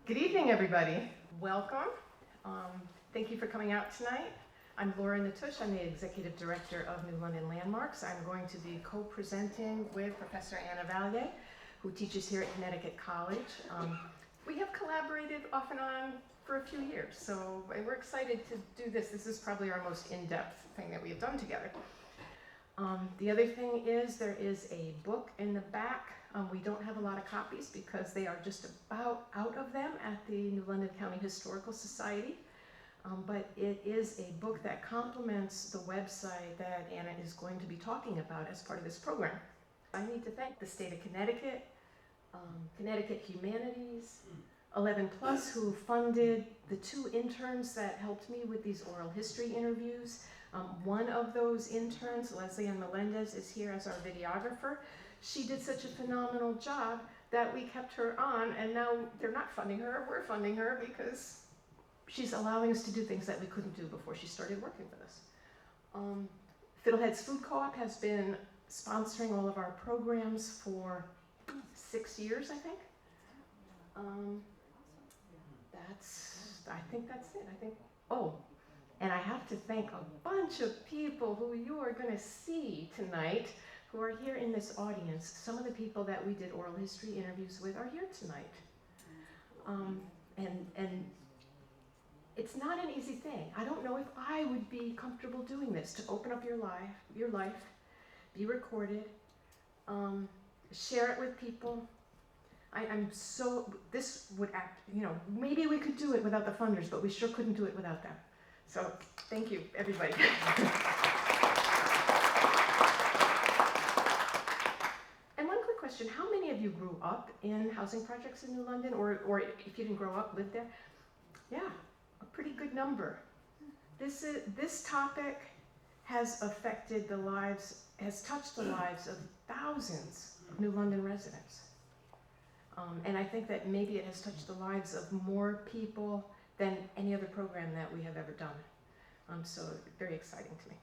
Good evening, everybody. Welcome. Thank you for coming out tonight. I'm Laura Natush. I'm the Executive Director of New London Landmarks. I'm going to be co-presenting with Professor Anna Valier, who teaches here at Connecticut College. We have collaborated off and on for a few years, so we're excited to do this. This is probably our most in-depth thing that we have done together. The other thing is there is a book in the back. We don't have a lot of copies because they are just about out of them at the New London County Historical Society. But it is a book that complements the website that Anna is going to be talking about as part of this program. I need to thank the state of Connecticut, Connecticut Humanities, 11 Plus, who funded the 2 interns that helped me with these oral history interviews. One of those interns, Leslie Ann Melendez, is here as our videographer. She did such a phenomenal job that we kept her on, and now they're not funding her, we're funding her because she's allowing us to do things that we couldn't do before she started working with us. Fiddleheads Food Co-op has been sponsoring all of our programs for 6 years, I think. I think that's it. And I have to thank a bunch of people who you are going to see tonight who are here in this audience. Some of the people that we did oral history interviews with are here tonight. And it's not an easy thing. I don't know if I would be comfortable doing this, to open up your life, be recorded, share it with people. This would act, maybe we could do it without the funders, but we sure couldn't do it without them. So thank you, everybody. And one quick question, how many of you grew up in housing projects in New London, or if you didn't grow up, lived there? Yeah, a pretty good number. This topic has affected has touched the lives of thousands of New London residents. And I think that maybe it has touched the lives of more people than any other program that we have ever done. So very exciting to me.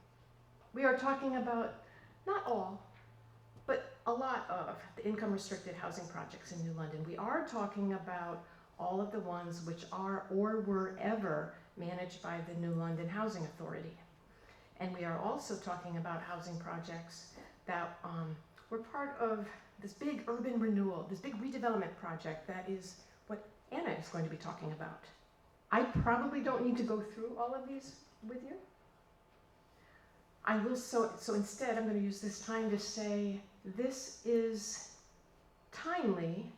We are talking about not all, but a lot of the income restricted housing projects in New London. We are talking about all of the ones which are or were ever managed by the New London Housing Authority. And we are also talking about housing projects that were part of this big urban renewal, this big redevelopment project that is what Anna is going to be talking about. I probably don't need to go through all of these with you. I will, so instead I'm going to use this time to say this is timely.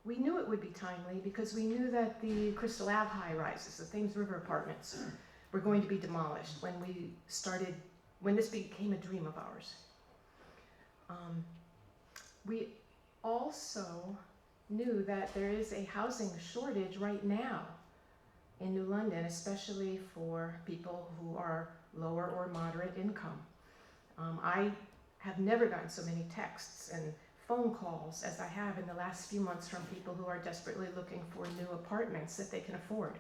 We knew it would be timely because we knew that the Crystal Ave high-rises, the Thames River apartments, were going to be demolished when this became a dream of ours. We also knew that there is a housing shortage right now in New London, especially for people who are lower or moderate income. I have never gotten so many texts and phone calls as I have in the last few months from people who are desperately looking for new apartments that they can afford.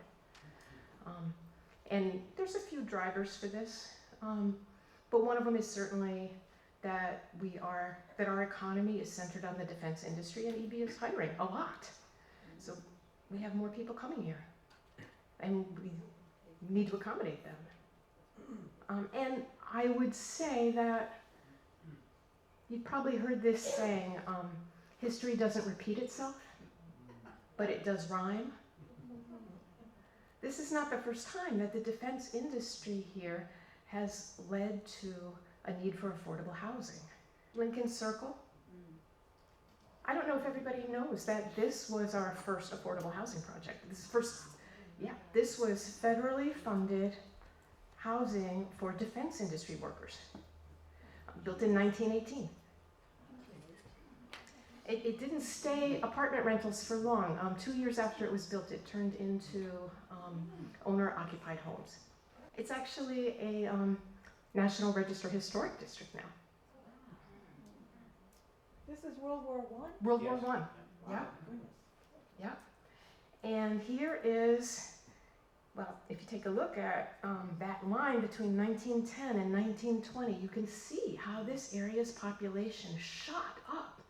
And there's a few drivers for this, but one of them is certainly that our economy is centered on the defense industry, and EB is hiring a lot. So we have more people coming here, and we need to accommodate them. And I would say that you've probably heard this saying, history doesn't repeat itself, but it does rhyme. This is not the first time that the defense industry here has led to a need for affordable housing. Lincoln Circle. I don't know if everybody knows that this was our first affordable housing project. This was federally funded housing for defense industry workers, built in 1918. It didn't stay apartment rentals for long. 2 years after it was built, it turned into owner-occupied homes. It's actually a National Register Historic District now. This is World War I? World War I. Yeah. Yeah. And here is, well, if you take a look at that line between 1910 and 1920, you can see how this area's population shot up.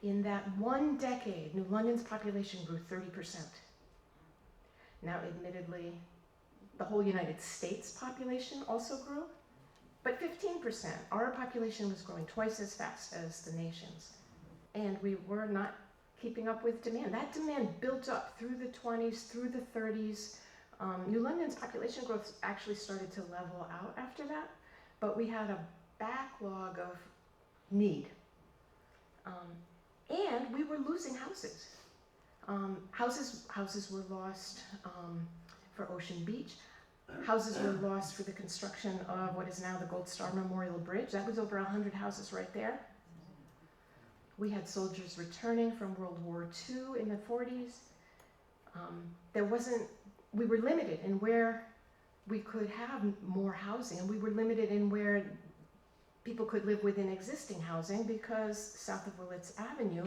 In that one decade, New London's population grew 30%. Now, admittedly, the whole United States population also grew, but 15%. Our population was growing twice as fast as the nation's, and we were not keeping up with demand. That demand built up through the 20s, through the 30s. New London's population growth actually started to level out after that, but we had a backlog of need. And we were losing houses. Houses were lost for Ocean Beach. Houses were lost for the construction of what is now the Gold Star Memorial Bridge. That was over 100 houses right there. We had soldiers returning from World War II in the 40s. We were limited in where we could have more housing, and we were limited in where people could live within existing housing because south of Willits Avenue,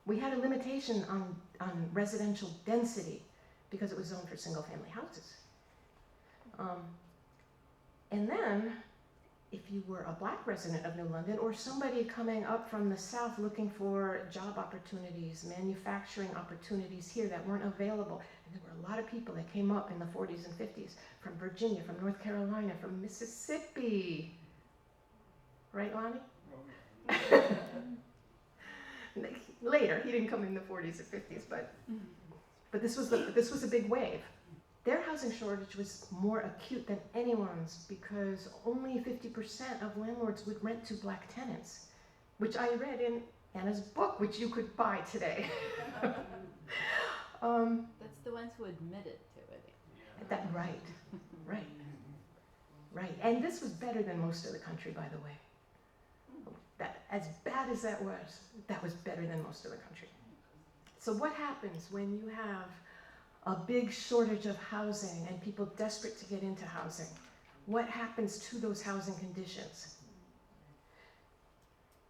we had a limitation on residential density because it was zoned for single-family houses. And then, if you were a black resident of New London or somebody coming up from the south looking for job opportunities, manufacturing opportunities here that weren't available, and there were a lot of people that came up in the 40s and 50s from Virginia, from North Carolina, from Mississippi. Right, Lonnie? Later, he didn't come in the 40s or 50s, but this was a big wave. Their housing shortage was more acute than anyone's because only 50% of landlords would rent to black tenants, which I read in Anna's book, which you could buy today. That's the ones who admitted to it. Right. And this was better than most of the country, by the way. That, as bad as that was better than most of the country. So what happens when you have a big shortage of housing and people desperate to get into housing? What happens to those housing conditions?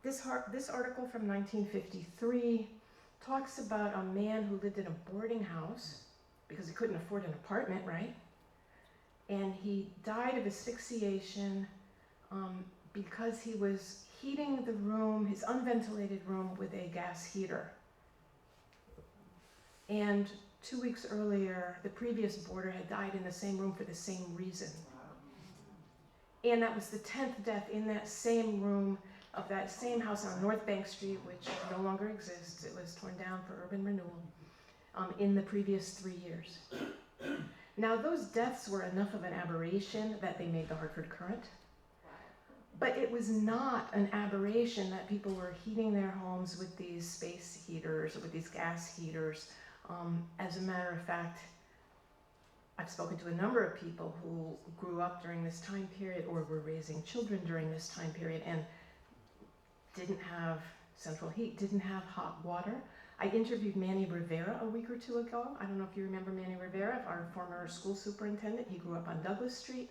This article from 1953 talks about a man who lived in a boarding house because he couldn't afford an apartment, right? And he died of asphyxiation because he was heating the room, his unventilated room, with a gas heater. And 2 weeks earlier, the previous boarder had died in the same room for the same reason. And that was the 10th death in that same room of that same house on North Bank Street, which no longer exists. It was torn down for urban renewal in the previous 3 years. Now, those deaths were enough of an aberration that they made the Hartford Courant. But it was not an aberration that people were heating their homes with these space heaters or with these gas heaters. As a matter of fact, I've spoken to a number of people who grew up during this time period or were raising children during this time period and didn't have central heat, didn't have hot water. I interviewed Manny Rivera a week or two ago. I don't know if you remember Manny Rivera, our former school superintendent. He grew up on Douglas Street.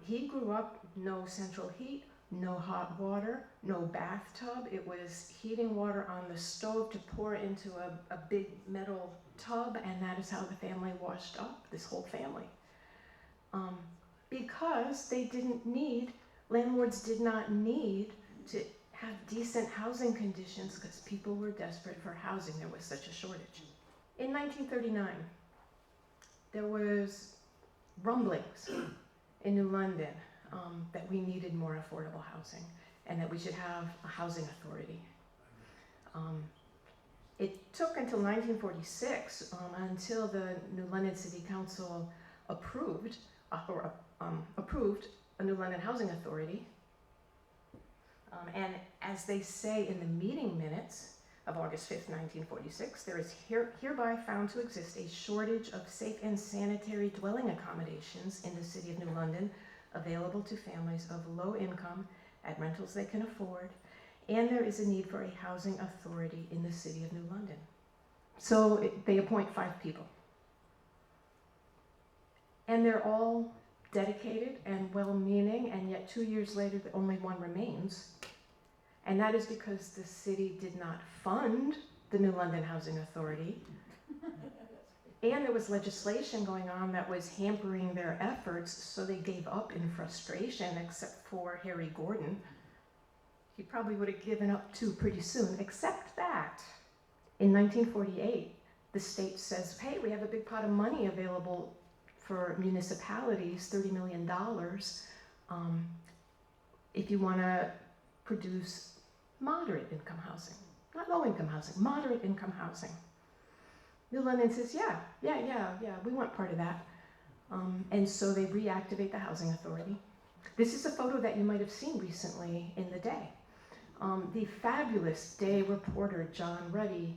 He grew up no central heat, no hot water, no bathtub. It was heating water on the stove to pour into a big metal tub, and that is how the family washed up, this whole family. Because they didn't need, landlords did not need to have decent housing conditions because people were desperate for housing. There was such a shortage. In 1939, there was rumblings in New London that we needed more affordable housing and that we should have a housing authority. It took until 1946 until the New London City Council approved a New London Housing Authority. And as they say in the meeting minutes of August 5th, 1946, there is hereby found to exist a shortage of safe and sanitary dwelling accommodations in the city of New London available to families of low income at rentals they can afford, and there is a need for a housing authority in the city of New London. So they appoint 5 people. And they're all dedicated and well-meaning, and yet 2 years later, only one remains. And that is because the city did not fund the New London Housing Authority. And there was legislation going on that was hampering their efforts, so they gave up in frustration, except for Harry Gordon. he probably would have given up too pretty soon, except that in 1948, the state says, hey, we have a big pot of money available for municipalities, $30 million, if you want to produce moderate income housing. Not low income housing, moderate income housing. New London says, yeah, we want part of that. And so they reactivate the Housing Authority. This is a photo that you might have seen recently in the Day. The fabulous Day reporter John Ruddy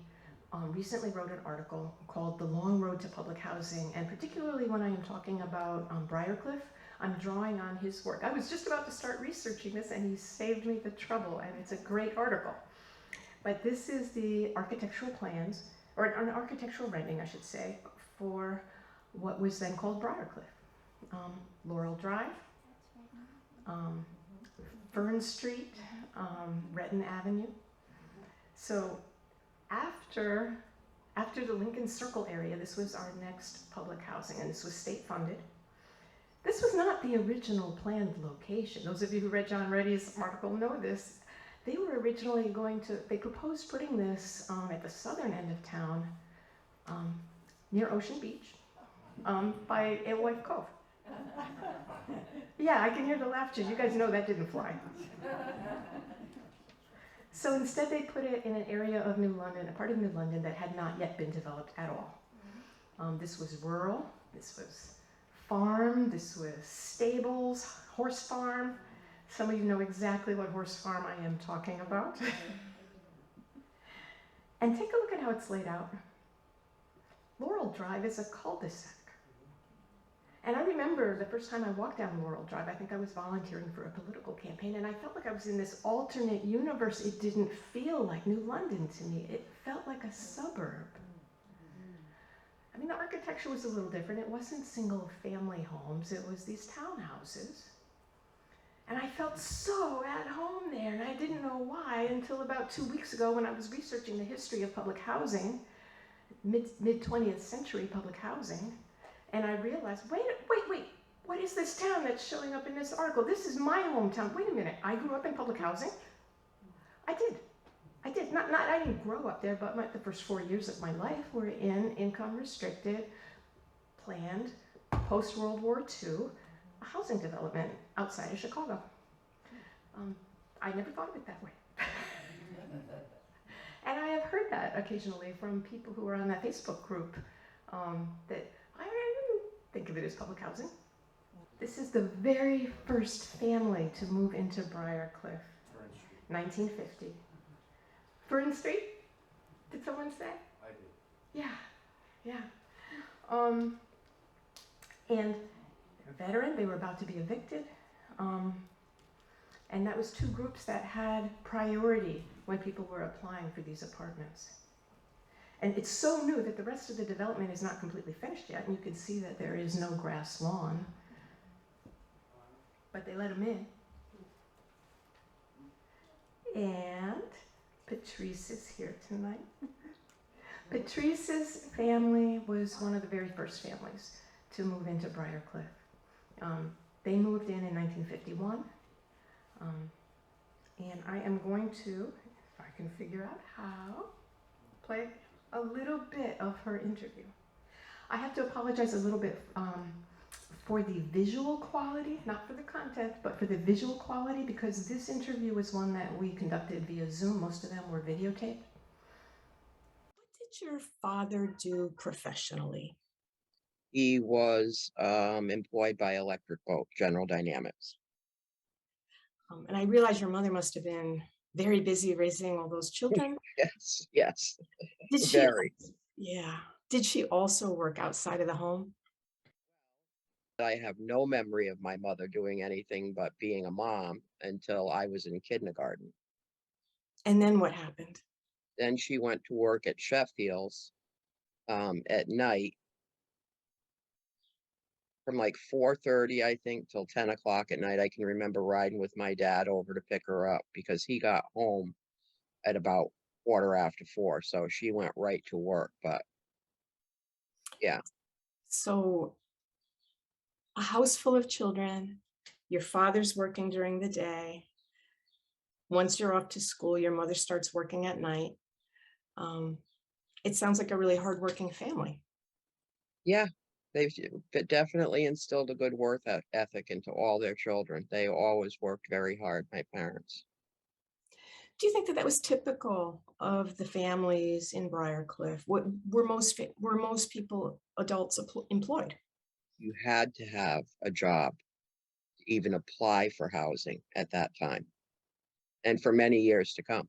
recently wrote an article called The Long Road to Public Housing, and particularly when I am talking about Briarcliff, I'm drawing on his work. I was just about to start researching this and he saved me the trouble, and it's a great article. But this is the architectural plans, or an architectural rendering, I should say, for what was then called Briarcliff. Laurel Drive, Fern Street, Retton Avenue. So after the Lincoln Circle area, this was our next public housing, and this was state funded. This was not the original planned location. Those of you who read John Reddy's article know this. They were originally they proposed putting this at the southern end of town, near Ocean Beach, by Alewife Cove. Yeah, I can hear the laughter. You guys know that didn't fly. So instead they put it in an area of New London, a part of New London that had not yet been developed at all. This was rural, this was farm, this was stables, horse farm. Some of you know exactly what horse farm I am talking about. And take a look at how it's laid out. Laurel Drive is a cul-de-sac. And I remember the first time I walked down Laurel Drive, I think I was volunteering for a political campaign, and I felt like I was in this alternate universe. It didn't feel like New London to me. It felt like a suburb. I mean, the architecture was a little different. It wasn't single family homes. It was these townhouses. And I felt so at home there, and I didn't know why until about 2 weeks ago when I was researching the history of public housing, mid-20th century public housing, and I realized, wait, what is this town that's showing up in this article? This is my hometown. Wait a minute, I grew up in public housing? I did. I didn't grow up there, but the first 4 years of my life were in income restricted, planned, post-World War II, housing development outside of Chicago. I never thought of it that way. And I have heard that occasionally from people who are on that Facebook group, that I didn't think of it as public housing. This is the very first family to move into Briarcliff, 1950. Fern Street? Did someone say? I did. Yeah. And veteran, they were about to be evicted. And that was two groups that had priority when people were applying for these apartments. And it's so new that the rest of the development is not completely finished yet, and you can see that there is no grass lawn. But they let them in. And Patrice is here tonight. Patrice's family was one of the very first families to move into Briarcliff. They moved in 1951. And I am going to, if I can figure out how, play a little bit of her interview. I have to apologize a little bit for the visual quality, not for the content, but for the visual quality, because this interview was one that we conducted via Zoom. Most of them were videotaped. What did your father do professionally? He was employed by Electric Boat, General Dynamics. And I realize your mother must have been very busy raising all those children. Yes. Did she? Very. Yeah. Did she also work outside of the home? I have no memory of my mother doing anything but being a mom until I was in kindergarten. And then what happened? Then she went to work at Sheffield's at night from like 4:30, I think, till 10 o'clock at night. I can remember riding with my dad over to pick her up because he got home at about 4:15. So she went right to work, but yeah. So a house full of children, your father's working during the day. once you're off to school, your mother starts working at night. Um, it sounds like a really hardworking family. Yeah, definitely instilled a good ethic into all their children. They always worked very hard, my parents. Do you think that that was typical of the families in Briarcliff? What were most people, adults, employed? You had to have a job to even apply for housing at that time, and for many years to come.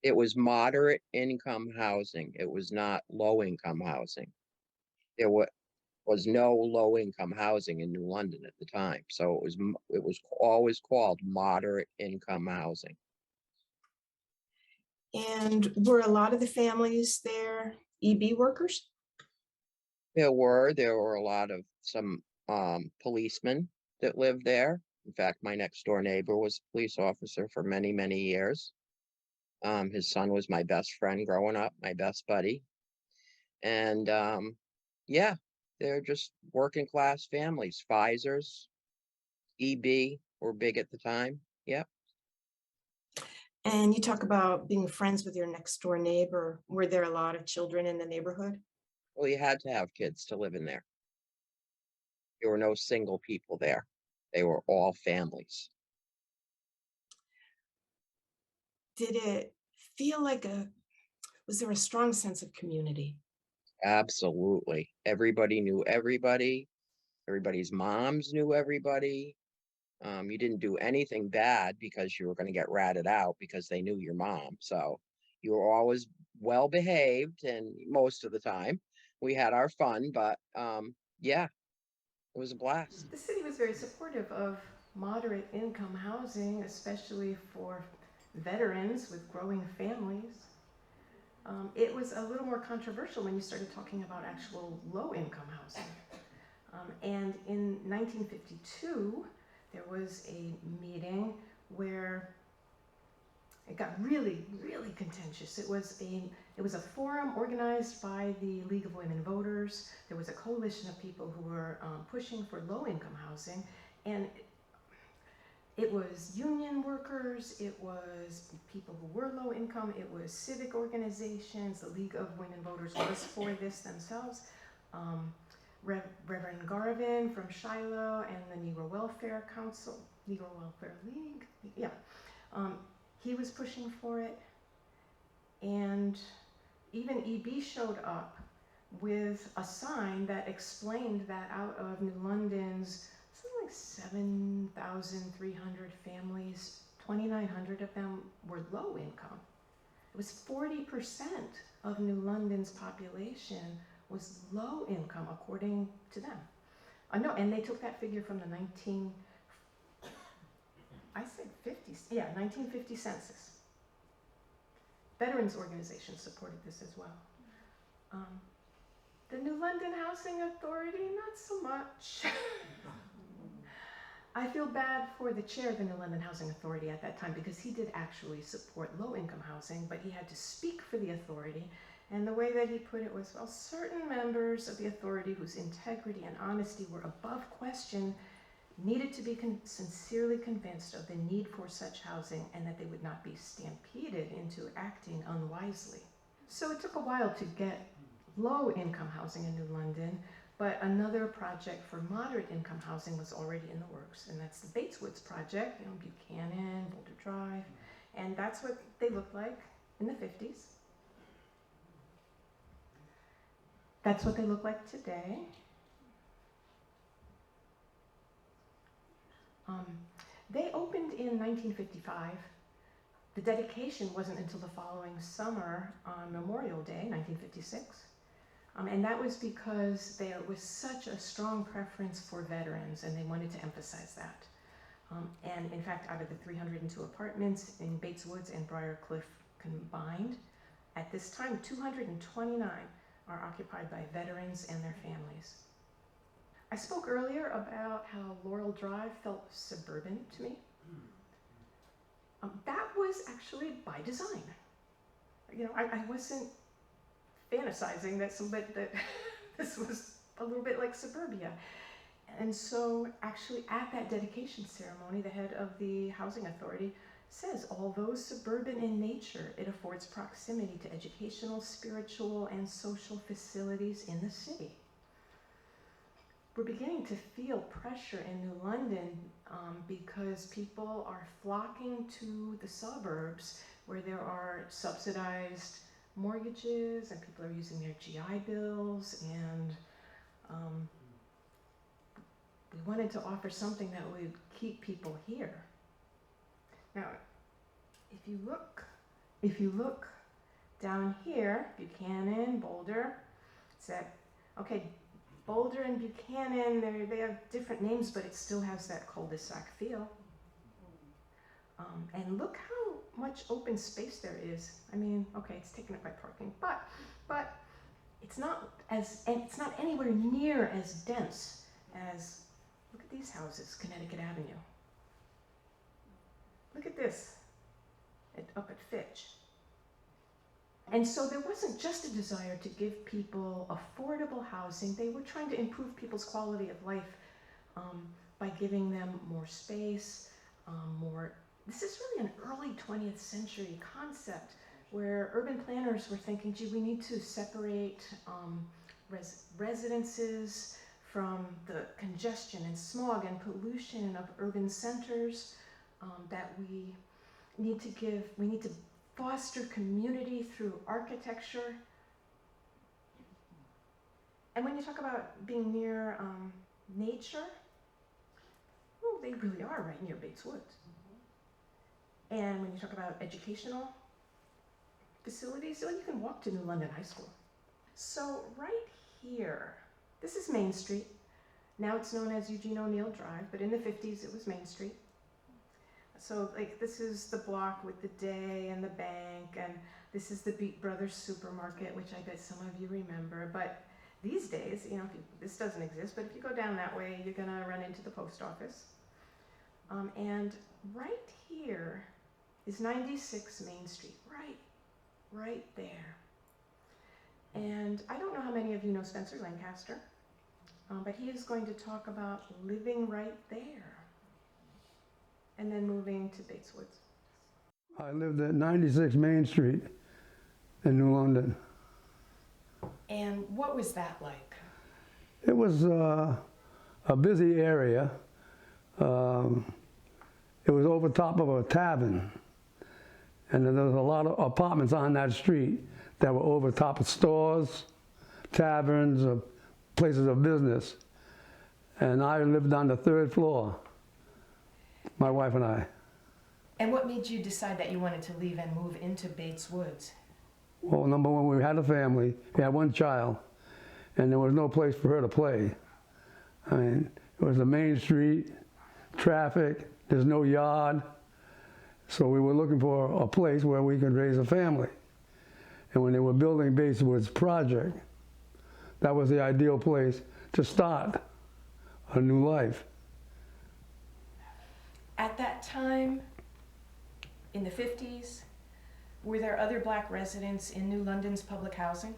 It was moderate income housing. It was not low income housing. There was no low income housing in New London at the time, so it was always called moderate income housing. And were a lot of the families there EB workers? There were a lot of some policemen that lived there. In fact, my next door neighbor was a police officer for many, many years. His son was my best friend growing up, my best buddy. And yeah, they're just working class families. Pfizer's, EB were big at the time. Yep. And you talk about being friends with your next door neighbor. Were there a lot of children in the neighborhood? Well, you had to have kids to live in there. There were no single people there. They were all families. Did it feel like was there a strong sense of community? Absolutely. Everybody knew everybody. Everybody's moms knew everybody. You didn't do anything bad because you were going to get ratted out because they knew your mom. So you were always well behaved, and most of the time we had our fun, but yeah, it was a blast. The city was very supportive of moderate income housing, especially for veterans with growing families. It was a little more controversial when you started talking about actual low income housing. And in 1952, there was a meeting where it got really, really contentious. It was a forum organized by the League of Women Voters. There was a coalition of people who were pushing for low-income housing, and it was union workers, it was people who were low income, it was civic organizations. The League of Women Voters was for this themselves. Reverend Garvin from Shiloh and the Negro Welfare Council, Negro Welfare League, yeah. He was pushing for it, and even EB showed up with a sign that explained that out of New London's something like 7,300 families, 2,900 of them were low income. It was 40% of New London's population was low income, according to them. No, and they took that figure from the 1950 census. Veterans organizations supported this as well. The New London Housing Authority, not so much. I feel bad for the chair of the New London Housing Authority at that time because he did actually support low-income housing, but he had to speak for the authority. And the way that he put it was, well, certain members of the authority whose integrity and honesty were above question needed to be sincerely convinced of the need for such housing and that they would not be stampeded into acting unwisely. So it took a while to get low-income housing in New London, but another project for moderate income housing was already in the works, and that's the Bates Woods project, Buchanan, Boulder Drive, and that's what they looked like in the 50s. That's what they look like today. They opened in 1955. The dedication wasn't until the following summer on Memorial Day, 1956. And that was because there was such a strong preference for veterans, and they wanted to emphasize that. And in fact, out of the 302 apartments in Bates Woods and Briarcliff combined, at this time, 229 are occupied by veterans and their families. I spoke earlier about how Laurel Drive felt suburban to me. That was actually by design. I wasn't fantasizing that this was a little bit like suburbia. And so actually at that dedication ceremony, the head of the housing authority says, although suburban in nature, it affords proximity to educational, spiritual, and social facilities in the city. We're beginning to feel pressure in New London because people are flocking to the suburbs where there are subsidized mortgages and people are using their GI bills, and we wanted to offer something that would keep people here. Now, if you look down here, Buchanan, Boulder, it's that, okay, Boulder and Buchanan, they have different names, but it still has that cul-de-sac feel. And look how much open space there is. I mean, okay, it's taken up by parking, but it's not anywhere near as dense as, look at these houses, Connecticut Avenue. Look at this, up at Fitch. And so there wasn't just a desire to give people affordable housing, they were trying to improve people's quality of life by giving them more space, this is really an early 20th century concept where urban planners were thinking, gee, we need to separate residences from the congestion and smog and pollution of urban centers, that we need to foster community through architecture. And when you talk about being near nature, well, they really are right near Bates Woods. And when you talk about educational facilities, well, you can walk to New London High School. So right here, this is Main Street. Now it's known as Eugene O'Neill Drive, but in the 50s it was Main Street. So like this is the block with the Day and the bank, and this is the Beat Brothers supermarket, which I bet some of you remember. But these days, you know, this doesn't exist, but if you go down that way, you're gonna run into the post office. And right here is 96 Main Street, right there. And I don't know how many of you know Spencer Lancaster, but he is going to talk about living right there and then moving to Bates Woods. I lived at 96 Main Street in New London. And what was that like? It was a busy area. It was over top of a tavern. And there was a lot of apartments on that street that were over top of stores, taverns, places of business. And I lived on the 3rd floor, my wife and I. And what made you decide that you wanted to leave and move into Bates Woods? Well, number one, we had a family. We had one child, and there was no place for her to play. I mean, it was a main street, traffic, there's no yard. So we were looking for a place where we could raise a family. And when they were building Bates Woods project, that was the ideal place to start a new life. At that time, in the 50s, were there other black residents in New London's public housing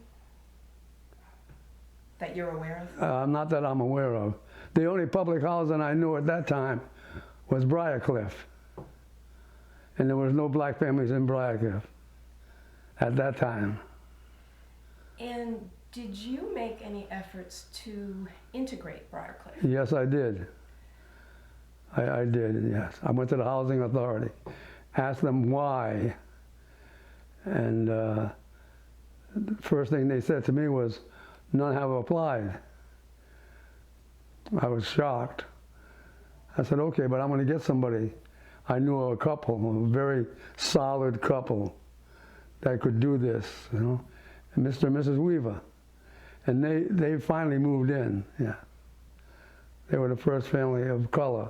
that you're aware of? Not that I'm aware of. The only public housing I knew at that time was Briarcliff. And there was no black families in Briarcliff at that time. And did you make any efforts to integrate Briarcliff? Yes, I did. I did, yes. I went to the Housing Authority, asked them why. And the first thing they said to me was, none have applied. I was shocked. I said, okay, but I'm going to get somebody. I knew a couple, a very solid couple that could do this, you know, and Mr. and Mrs. Weaver. And they finally moved in, yeah. They were the first family of color.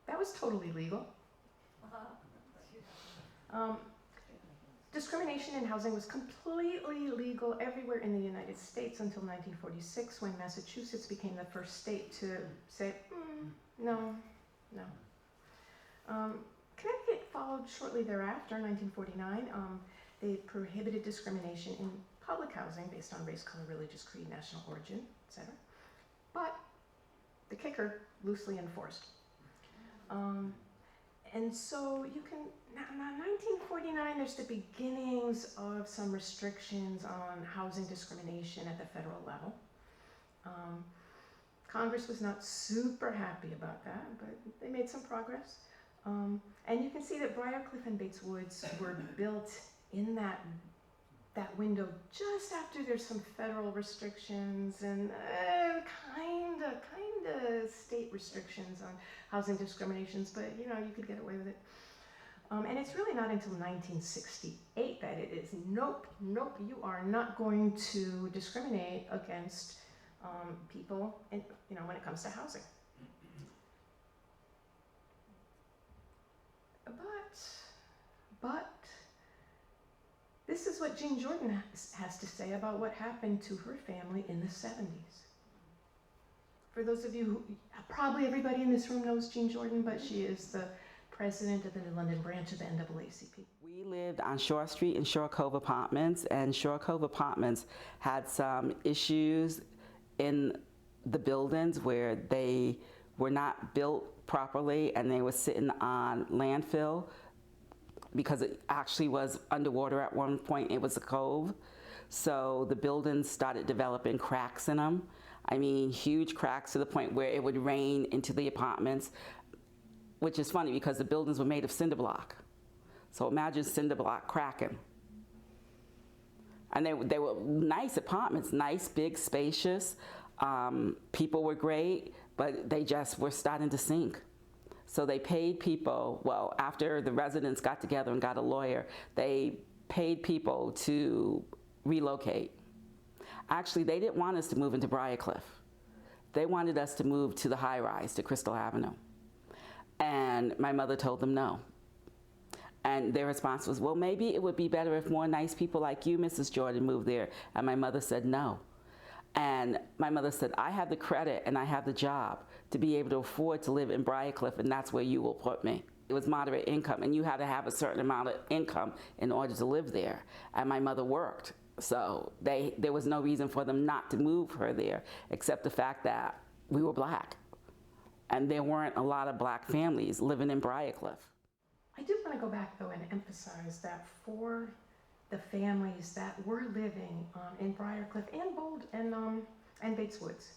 That was totally legal. Discrimination in housing was completely legal everywhere in the United States until 1946, when Massachusetts became the first state to say, no. Connecticut followed shortly thereafter, 1949. They prohibited discrimination in public housing based on race, color, religious creed, national origin, etc. But the kicker, loosely enforced. And so you can, now 1949, there's the beginnings of some restrictions on housing discrimination at the federal level. Congress was not super happy about that, but they made some progress. And you can see that Briarcliff and Bates Woods were built in that window just after there's some federal restrictions and kind of state restrictions on housing discriminations, but you could get away with it. And it's really not until 1968 that it is, nope, you are not going to discriminate against people, when it comes to housing. But this is what Jean Jordan has to say about what happened to her family in the 70s. For those of you who, probably everybody in this room knows Jean Jordan, but she is the president of the New London branch of the NAACP. We lived on Shore Street in Shore Cove Apartments, and Shore Cove Apartments had some issues in the buildings where they were not built properly and they were sitting on landfill because it actually was underwater at one point. It was a cove. So the buildings started developing cracks in them. I mean, huge cracks to the point where it would rain into the apartments, which is funny because the buildings were made of cinder block. So imagine cinder block cracking. And they were nice apartments, nice, big, spacious. People were great, but they just were starting to sink. So they paid people, well, after the residents got together and got a lawyer, they paid people to relocate. Actually, they didn't want us to move into Briarcliff. They wanted us to move to the high rise, to Crystal Avenue. And my mother told them no. And their response was, well, maybe it would be better if more nice people like you, Mrs. Jordan, moved there. And my mother said no. And my mother said, I have the credit and I have the job to be able to afford to live in Briarcliff, and that's where you will put me. It was moderate income, and you had to have a certain amount of income in order to live there. And my mother worked, so there was no reason for them not to move her there, except the fact that we were black. And there weren't a lot of black families living in Briarcliff. I do want to go back, though, and emphasize that for the families that were living in Briarcliff and Bold and Bates Woods,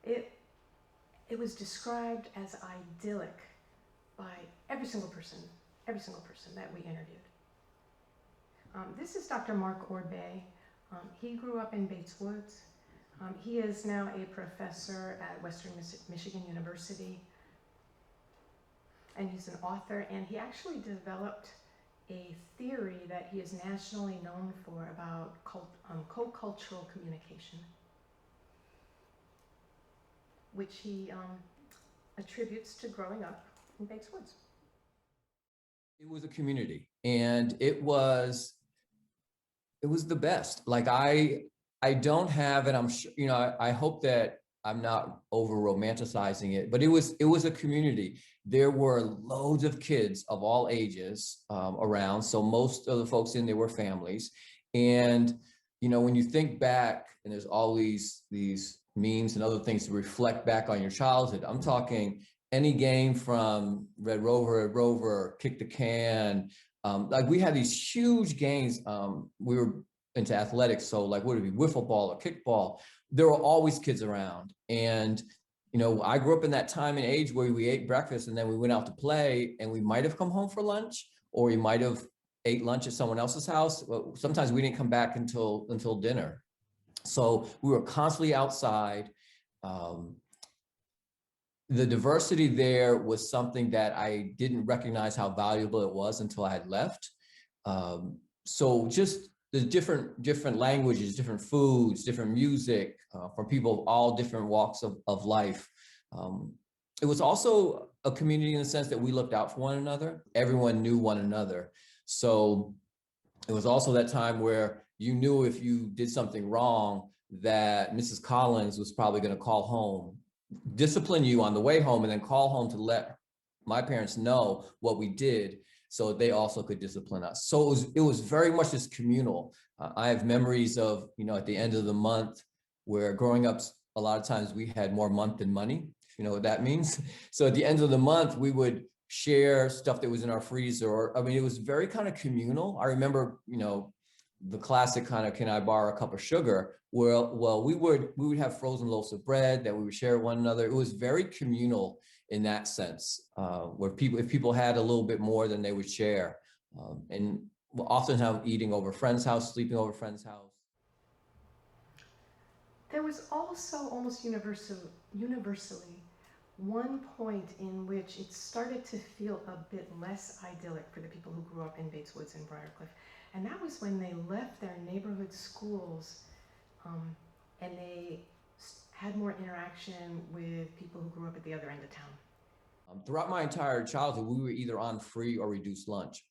it was described as idyllic by every single person that we interviewed. This is Dr. Mark Orbe. He grew up in Bates Woods. He is now a professor at Western Michigan University, and he's an author, and he actually developed a theory that he is nationally known for about co-cultural communication, which he attributes to growing up in Bates Woods. It was a community, and it was the best. Like I don't have, and I'm sure, I hope that I'm not over romanticizing it, but it was a community. There were loads of kids of all ages around. So most of the folks in there were families. And, when you think back, and there's all these memes and other things to reflect back on your childhood, I'm talking any game from Red Rover, Kick the Can. Like we had these huge games. We were into athletics. So like, what would it be, wiffle ball or kickball? There were always kids around. And, I grew up in that time and age where we ate breakfast and then we went out to play, and we might've come home for lunch, or we might've ate lunch at someone else's house. But sometimes we didn't come back until dinner. So we were constantly outside. The diversity there was something that I didn't recognize how valuable it was until I had left. So just the different languages, different foods, different music from people of all different walks of life. It was also a community in the sense that we looked out for one another. Everyone knew one another. So it was also that time where you knew if you did something wrong that Mrs. Collins was probably going to call home, discipline you on the way home, and then call home to let my parents know what we did, so they also could discipline us. So it was very much this communal. I have memories of, at the end of the month where growing up a lot of times we had more month than money, if you know what that means. So at the end of the month, we would share stuff that was in our freezer, or, I mean, it was very kind of communal. I remember, the classic kind of, can I borrow a cup of sugar? Well, we would have frozen loaves of bread that we would share with one another. It was very communal in that sense, where if people had a little bit more than they would share. And we'll often have eating over friend's house, sleeping over friend's house. There was also almost universally one point in which it started to feel a bit less idyllic for the people who grew up in Bates Woods and Briarcliff. And that was when they left their neighborhood schools and they had more interaction with people who grew up at the other end of town. Throughout my entire childhood, we were either on free or reduced lunch.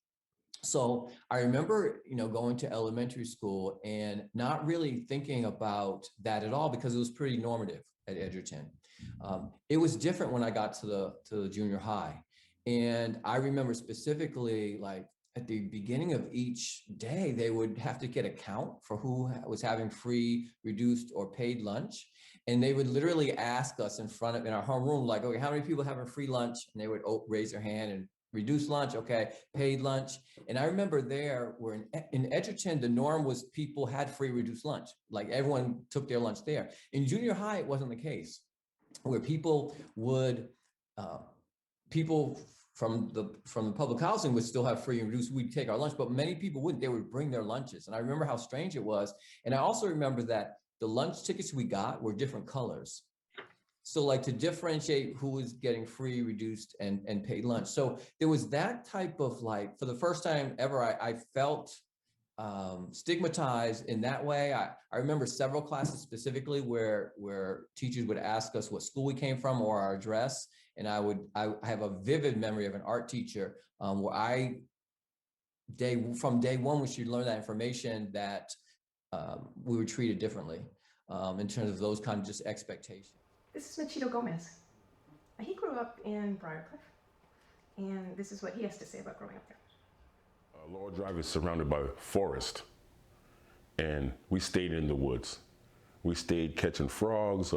So I remember, going to elementary school and not really thinking about that at all because it was pretty normative at Edgerton. It was different when I got to the junior high. And I remember specifically, like at the beginning of each day, they would have to get a count for who was having free, reduced, or paid lunch. And they would literally ask us in our homeroom, like, okay, how many people having free lunch? And they would raise their hand, and reduced lunch, okay, paid lunch. And I remember where in Edgerton, the norm was people had free reduced lunch. Like everyone took their lunch there. In junior high, it wasn't the case, where people from the public housing would still have free and reduced. We'd take our lunch, but many people wouldn't. They would bring their lunches. And I remember how strange it was. And I also remember that the lunch tickets we got were different colors. So like to differentiate who was getting free, reduced, and paid lunch. So there was that type of, like, for the first time ever, I felt stigmatized in that way. I remember several classes specifically where teachers would ask us what school we came from or our address. And I have a vivid memory of an art teacher where from day one, we should learn that information that we were treated differently in terms of those kind of just expectations. This is Machito Gomez. He grew up in Briarcliff, and this is what he has to say about growing up there. Laurel Drive is surrounded by forest, and we stayed in the woods. We stayed catching frogs,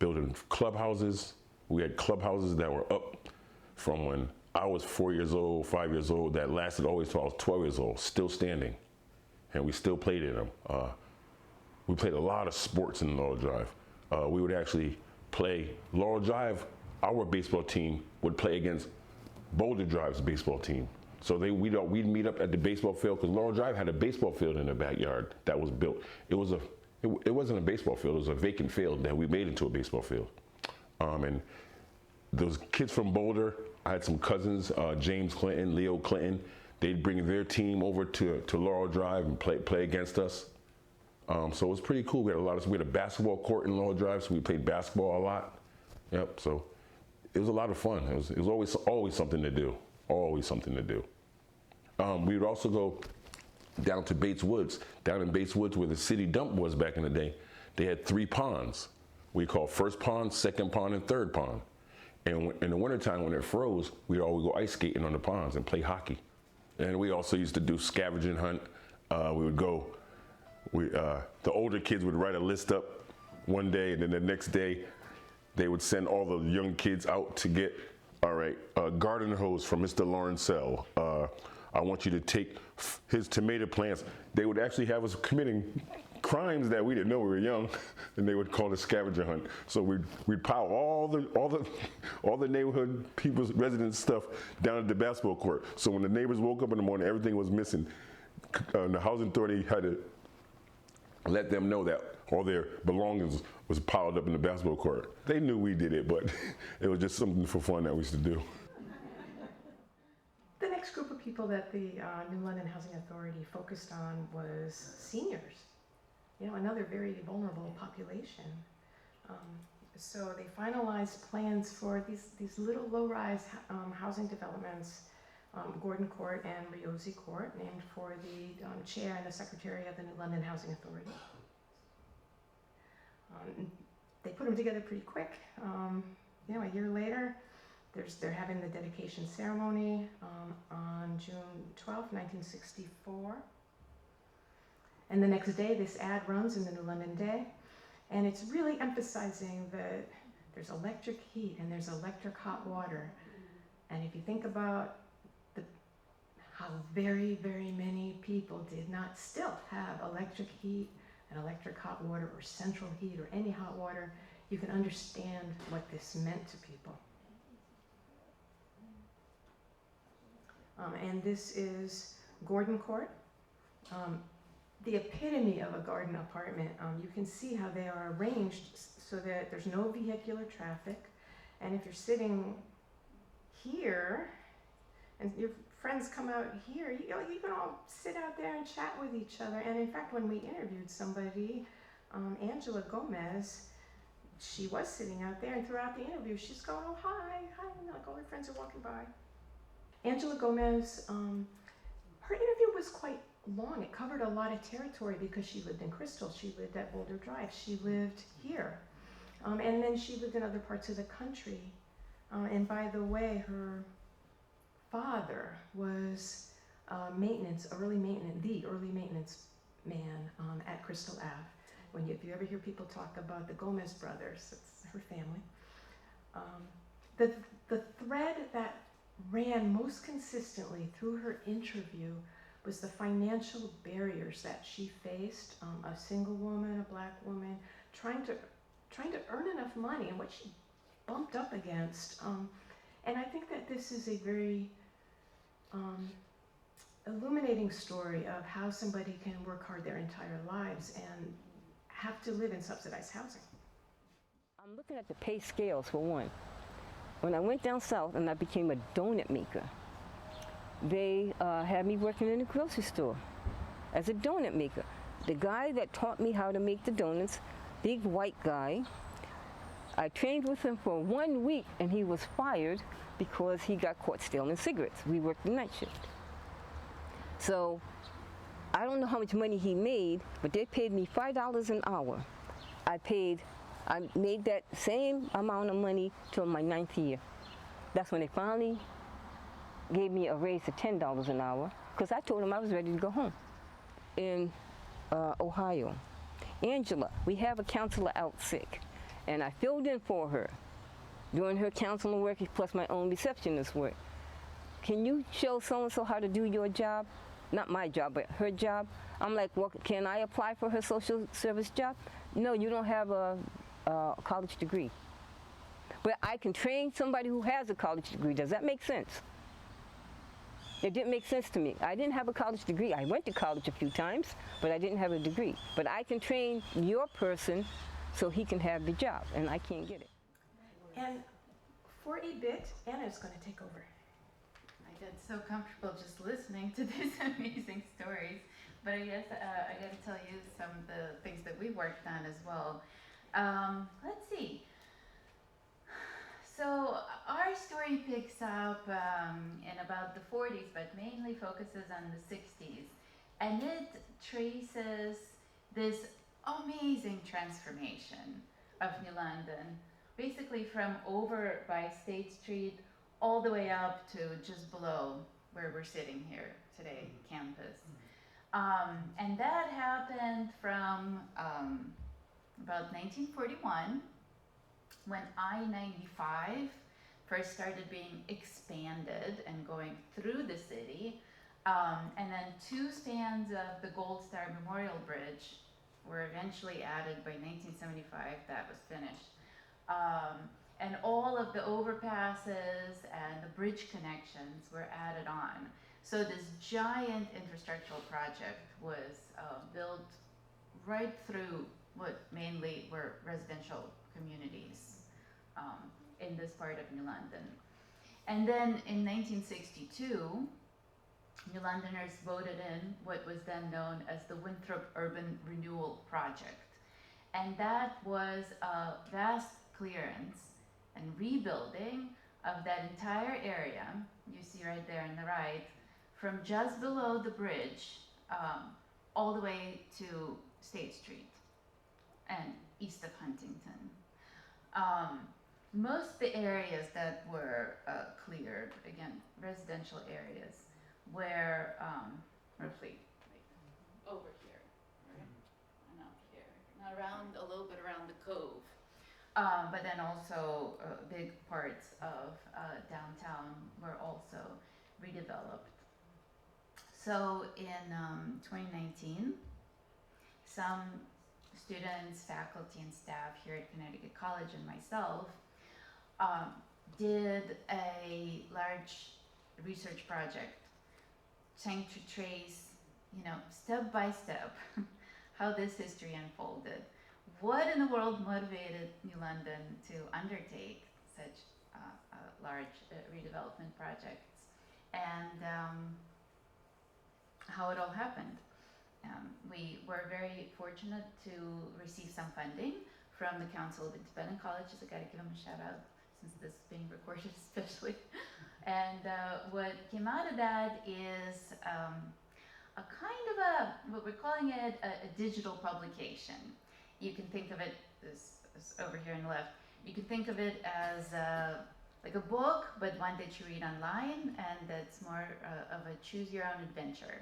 building clubhouses. We had clubhouses that were up from when I was 4 years old, 5 years old, that lasted always till I was 12 years old, still standing. And we still played in them. We played a lot of sports in Laurel Drive. We would actually play Laurel Drive. Our baseball team would play against Boulder Drive's baseball team. So we'd meet up at the baseball field, because Laurel Drive had a baseball field in the backyard that was built. It wasn't a baseball field. It was a vacant field that we made into a baseball field. And those kids from Boulder, I had some cousins, James Clinton, Leo Clinton. They'd bring their team over to Laurel Drive and play against us. So it was pretty cool. We had a basketball court in Laurel Drive, so we played basketball a lot. Yep. So it was a lot of fun. It was always something to do. Always something to do. We would also go down to Bates Woods. Down in Bates Woods, where the city dump was back in the day, they had 3 ponds. We called first pond, second pond, and third pond. And in the wintertime, when it froze, we'd always go ice skating on the ponds and play hockey. And we also used to do scavenging hunt. We would go. The older kids would write a list up one day, and then the next day they would send all the young kids out to get, all right, garden hose from Mr. Lawrencell. I want you to take his tomato plants. They would actually have us committing crimes that we didn't know we were young, and they would call it scavenger hunt. So we'd pile all the neighborhood people's residents' stuff down at the basketball court. So when the neighbors woke up in the morning, everything was missing. The housing authority had to let them know that all their belongings was piled up in the basketball court. They knew we did it, but it was just something for fun that we used to do. The next group of people that the New London Housing Authority focused on was seniors. Another very vulnerable population. So they finalized plans for these little low-rise housing developments, Gordon Court and Riozzi Court, named for the chair and the secretary of the New London Housing Authority. They put them together pretty quick. A year later, they're having the dedication ceremony on June 12, 1964. And the next day, this ad runs in the New London Day, And it's really emphasizing that there's electric heat and there's electric hot water. And if you think about how very, very many people did not still have electric heat and electric hot water or central heat or any hot water, you can understand what this meant to people. And this is Gordon Court, the epitome of a garden apartment. You can see how they are arranged so that there's no vehicular traffic. And if you're sitting here and your friends come out here, you can all sit out there and chat with each other. And in fact, when we interviewed somebody, Angela Gomez, she was sitting out there, and throughout the interview, she's going, oh, hi, and like all her friends are walking by. Angela Gomez, her interview was quite long. It covered a lot of territory because she lived in Crystal, she lived at Boulder Drive, she lived here. And then she lived in other parts of the country. And by the way, her father was the early maintenance man at Crystal Ave. If you ever hear people talk about the Gomez brothers, it's her family. The thread that ran most consistently through her interview was the financial barriers that she faced, a single woman, a black woman, trying to earn enough money and what she bumped up against. And I think that this is a very illuminating story of how somebody can work hard their entire lives and have to live in subsidized housing. I'm looking at the pay scales for one. When I went down south and I became a donut maker, they had me working in a grocery store as a donut maker. The guy that taught me how to make the donuts, big white guy, I trained with him for 1 week and he was fired because he got caught stealing cigarettes. We worked the night shift. So I don't know how much money he made, but they paid me $5 an hour. I made that same amount of money till my 9th year. That's when they finally gave me a raise to $10 an hour because I told them I was ready to go home. In Ohio, Angela, we have a counselor out sick, and I filled in for her doing her counseling work plus my own receptionist work. Can you show so-and-so how to do your job? Not my job, but her job. I'm like, well, can I apply for her social service job? No, you don't have a college degree. But I can train somebody who has a college degree. Does that make sense? It didn't make sense to me. I didn't have a college degree. I went to college a few times, but I didn't have a degree. But I can train your person so he can have the job, and I can't get it. And for a bit, Anna's going to take over. I get so comfortable just listening to these amazing stories, but I guess I got to tell you some of the things that we worked on as well. Let's see. So our story picks up in about the 40s, but mainly focuses on the 60s, and it traces this amazing transformation of New London, basically from over by State Street all the way up to just below where we're sitting here today, campus. And that happened from about 1941, when I-95 first started being expanded and going through the city. And then 2 spans of the Gold Star Memorial Bridge were eventually added by 1975, that was finished. And all of the overpasses and the bridge connections were added on. So this giant infrastructural project was built right through what mainly were residential communities in this part of New London. And then in 1962, New Londoners voted in what was then known as the Winthrop Urban Renewal Project. And that was a vast clearance and rebuilding of that entire area, you see right there on the right, from just below the bridge all the way to State Street and east of Huntington. Most of the areas that were cleared, again, residential areas, were roughly like over here, right? And up here. Now around around a little bit around the cove. But then also big parts of downtown were also redeveloped. So in 2019, some students, faculty, and staff here at Connecticut College and myself did a large research project trying to trace, step by step how this history unfolded. What in the world motivated New London to undertake such large redevelopment projects, and how it all happened. We were very fortunate to receive some funding from the Council of Independent Colleges. I gotta give them a shout out since this is being recorded especially. And what came out of that is a kind of what we're calling it, a digital publication. You can think of it, this over here on the left, you can think of it as like a book, but one that you read online, and that's more of a choose your own adventure.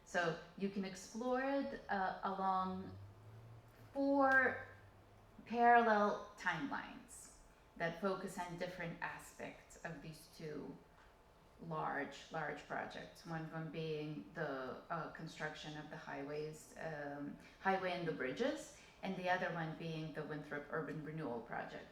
So you can explore it along 4 parallel timelines that focus on different aspects of these 2 large projects. One of them being the construction of the highway and the bridges, and the other one being the Winthrop Urban Renewal Project.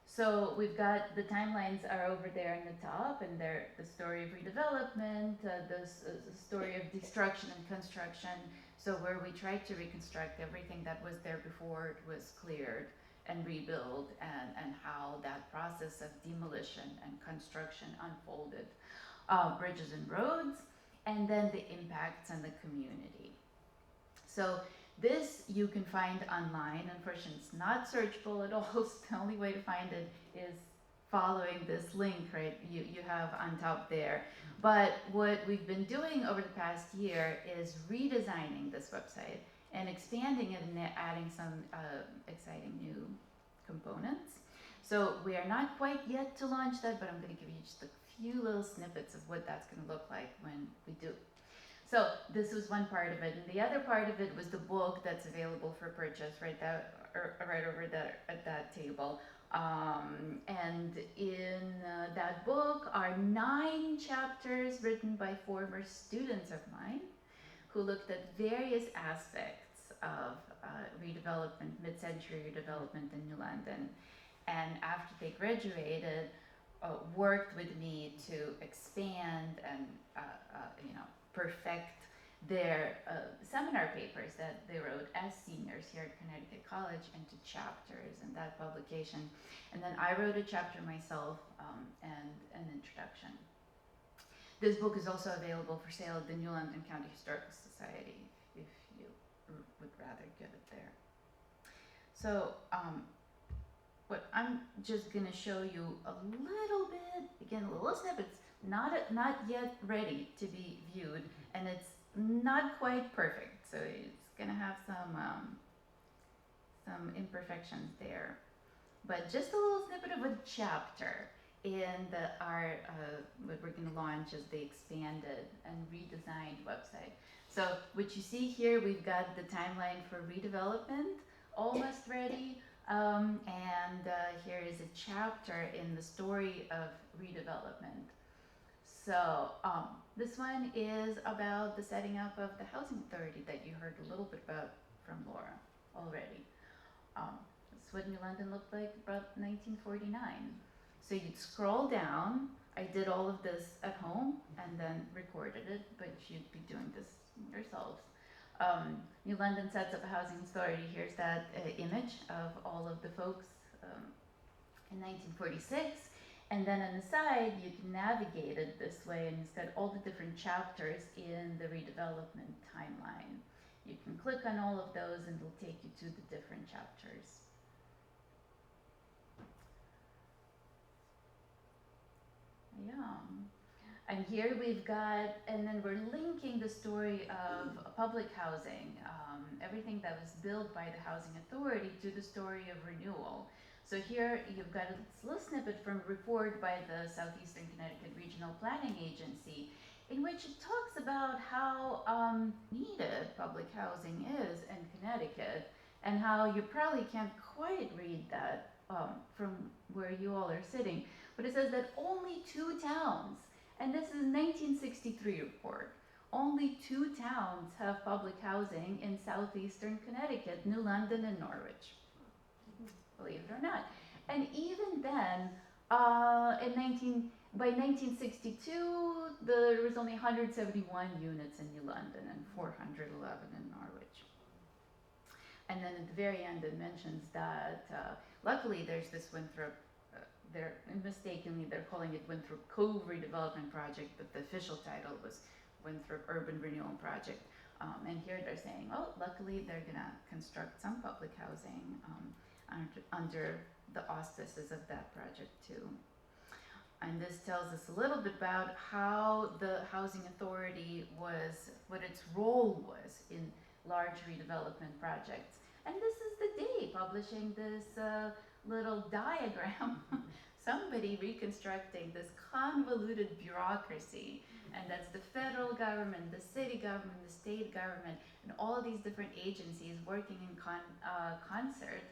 So we've got the timelines are over there on the top, and they're the story of redevelopment, the story of destruction and construction. So where we tried to reconstruct everything that was there before it was cleared and rebuild, and how that process of demolition and construction unfolded, bridges and roads, and then the impacts on the community. So this you can find online. Unfortunately, it's not searchable at all. So the only way to find it is following this link, right? You have on top there. But what we've been doing over the past year is redesigning this website and expanding it and adding some exciting new components. So we are not quite yet to launch that, but I'm going to give you just a few little snippets of what that's going to look like when we do. So this was one part of it, and the other part of it was the book that's available for purchase right over there at that table. And in that book are 9 chapters written by former students of mine who looked at various aspects of redevelopment, mid-century redevelopment in New London. And after they graduated, worked with me to expand and perfect their seminar papers that they wrote as seniors here at Connecticut College into chapters in that publication. And then I wrote a chapter myself and an introduction. This book is also available for sale at the New London County Historical Society if you would rather get it there. So what I'm just gonna show you a little bit, again, little snippets, not yet ready to be viewed, and it's not quite perfect, so it's gonna have some imperfections there. But just a little snippet of a chapter in what we're gonna launch is the expanded and redesigned website. So what you see here, we've got the timeline for redevelopment almost ready, and here is a chapter in the story of redevelopment. So this one is about the setting up of the housing authority that you heard a little bit about from Laura already. This is what New London looked like about 1949. So you'd scroll down. I did all of this at home and then recorded it, but you'd be doing this yourselves. New London sets up a housing authority. Here's that image of all of the folks in 1946. And then on the side, you can navigate it this way, and it's got all the different chapters in the redevelopment timeline. You can click on all of those and it'll take you to the different chapters. Yeah. And here we've got, and then we're linking the story of public housing, everything that was built by the Housing Authority, to the story of renewal. So here you've got a little snippet from a report by the Southeastern Connecticut Regional Planning Agency, in which it talks about how needed public housing is in Connecticut, and how you probably can't quite read that from where you all are sitting, but it says that only 2 towns, and this is a 1963 report, only 2 towns have public housing in southeastern Connecticut, New London and Norwich. Believe it or not. And even then, by 1962, there was only 171 units in New London and 411 in Norwich. And then at the very end, it mentions that luckily there's this Winthrop, they're calling it Winthrop Cove Redevelopment Project, but the official title was Winthrop Urban Renewal Project. And here they're saying, oh, luckily they're gonna construct some public housing under the auspices of that project too. And this tells us a little bit about how the Housing Authority was, what its role was in large redevelopment projects. And this is the day publishing this little diagram, somebody reconstructing this convoluted bureaucracy. And that's the federal government, the city government, the state government, and all of these different agencies working in concert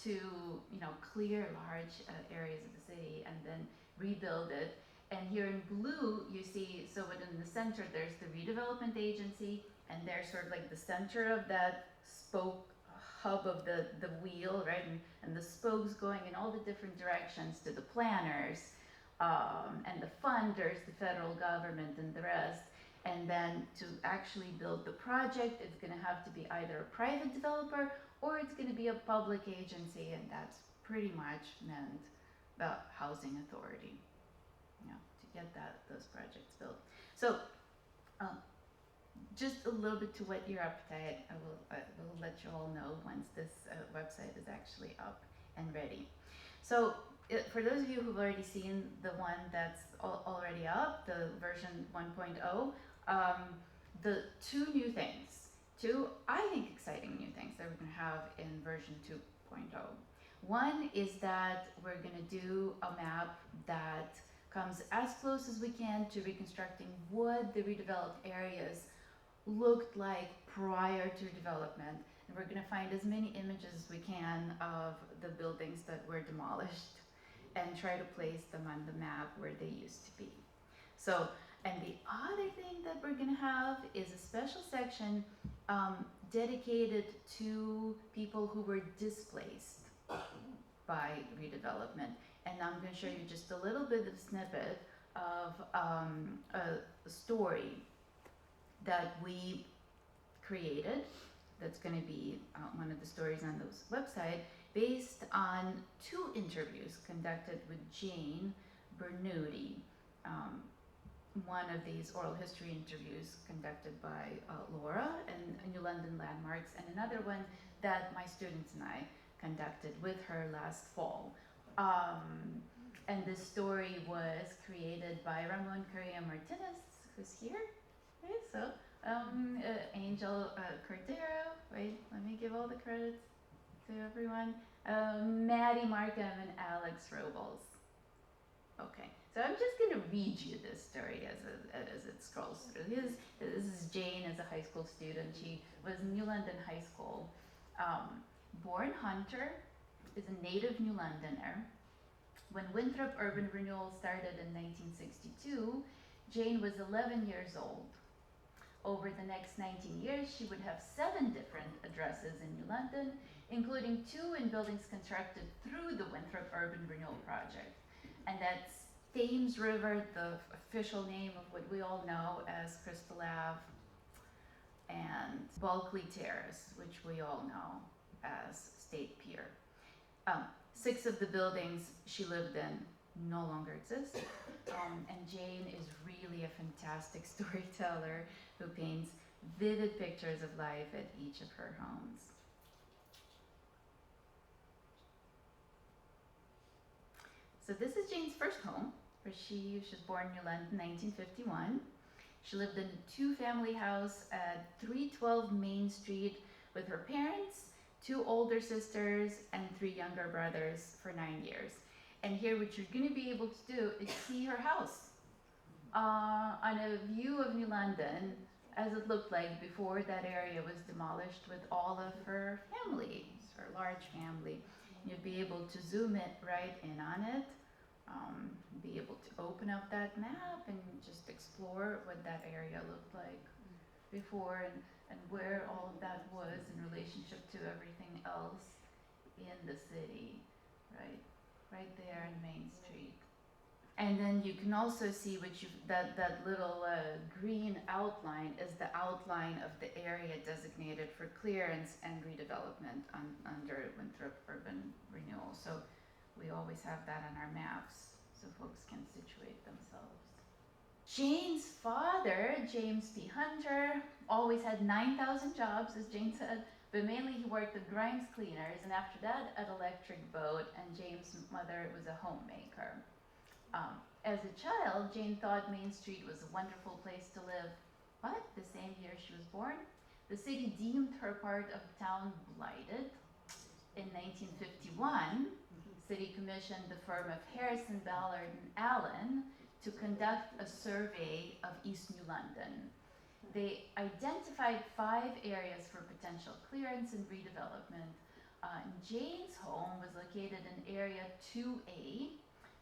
to, you know, clear large areas of the city and then rebuild it. And here in blue, you see, so within the center, there's the redevelopment agency, and they're sort of like the center of that spoke hub of the wheel, right? And the spokes going in all the different directions to the planners, and the funders, the federal government and the rest. And then to actually build the project, it's gonna have to be either a private developer or it's gonna be a public agency, and that's pretty much meant the Housing Authority, you know, to get those projects built. So, just a little bit to whet your appetite. I will let you all know once this website is actually up and ready. So, for those of you who've already seen the one that's already up, the version 1.0, the 2 new things, 2, I think, exciting new things that we're going to have in version 2.0. One is that we're going to do a map that comes as close as we can to reconstructing what the redeveloped areas looked like prior to development. And we're going to find as many images as we can of the buildings that were demolished and try to place them on the map where they used to be. So, and the other thing that we're going to have is a special section dedicated to people who were displaced by redevelopment. And I'm going to show you just a little bit of a snippet of a story that we created that's going to be one of the stories on the website, based on 2 interviews conducted with Jane Bernoulli. One of these oral history interviews conducted by Laura and New London Landmarks, and another one that my students and I conducted with her last fall. And this story was created by Ramon Correa Martinez, who's here. Okay, so Angel Cordero, wait, let me give all the credits to everyone. Maddie Markham and Alex Robles. Okay, so I'm just going to read you this story as it scrolls through. This is Jane as a high school student. She was in New London High School. Born Hunter, is a native New Londoner. When Winthrop Urban Renewal started in 1962, Jane was 11 years old. Over the next 19 years, she would have 7 different addresses in New London, including 2 in buildings constructed through the Winthrop Urban Renewal Project. And that's Thames River, the official name of what we all know as Crystal Ave, and Bulkley Terrace, which we all know as State Pier. 6 of the buildings she lived in no longer exist. And Jane is really a fantastic storyteller who paints vivid pictures of life at each of her homes. So this is Jane's first home, where she was born in New London in 1951. She lived in a 2-family house at 312 Main Street with her parents, 2 older sisters, and 3 younger brothers for 9 years. And here what you're going to be able to do is see her house on a view of New London as it looked like before that area was demolished with all of her family, her large family. You'd be able to zoom it right in on it, be able to open up that map and just explore what that area looked like before, and where all of that was in relationship to everything else in the city, right there in Main Street. And then you can also see that little green outline is the outline of the area designated for clearance and redevelopment under Winthrop Urban Renewal. So we always have that on our maps so folks can situate themselves. Jane's father, James P. Hunter, always had 9,000 jobs, as Jane said, but mainly he worked at Grimes Cleaners, and after that at Electric Boat, and Jane's mother was a homemaker. As a child, Jane thought Main Street was a wonderful place to live, but the same year she was born, the city deemed her part of town blighted. In 1951, the city commissioned the firm of Harrison, Ballard, and Allen to conduct a survey of East New London. They identified 5 areas for potential clearance and redevelopment. Jane's home was located in area 2A,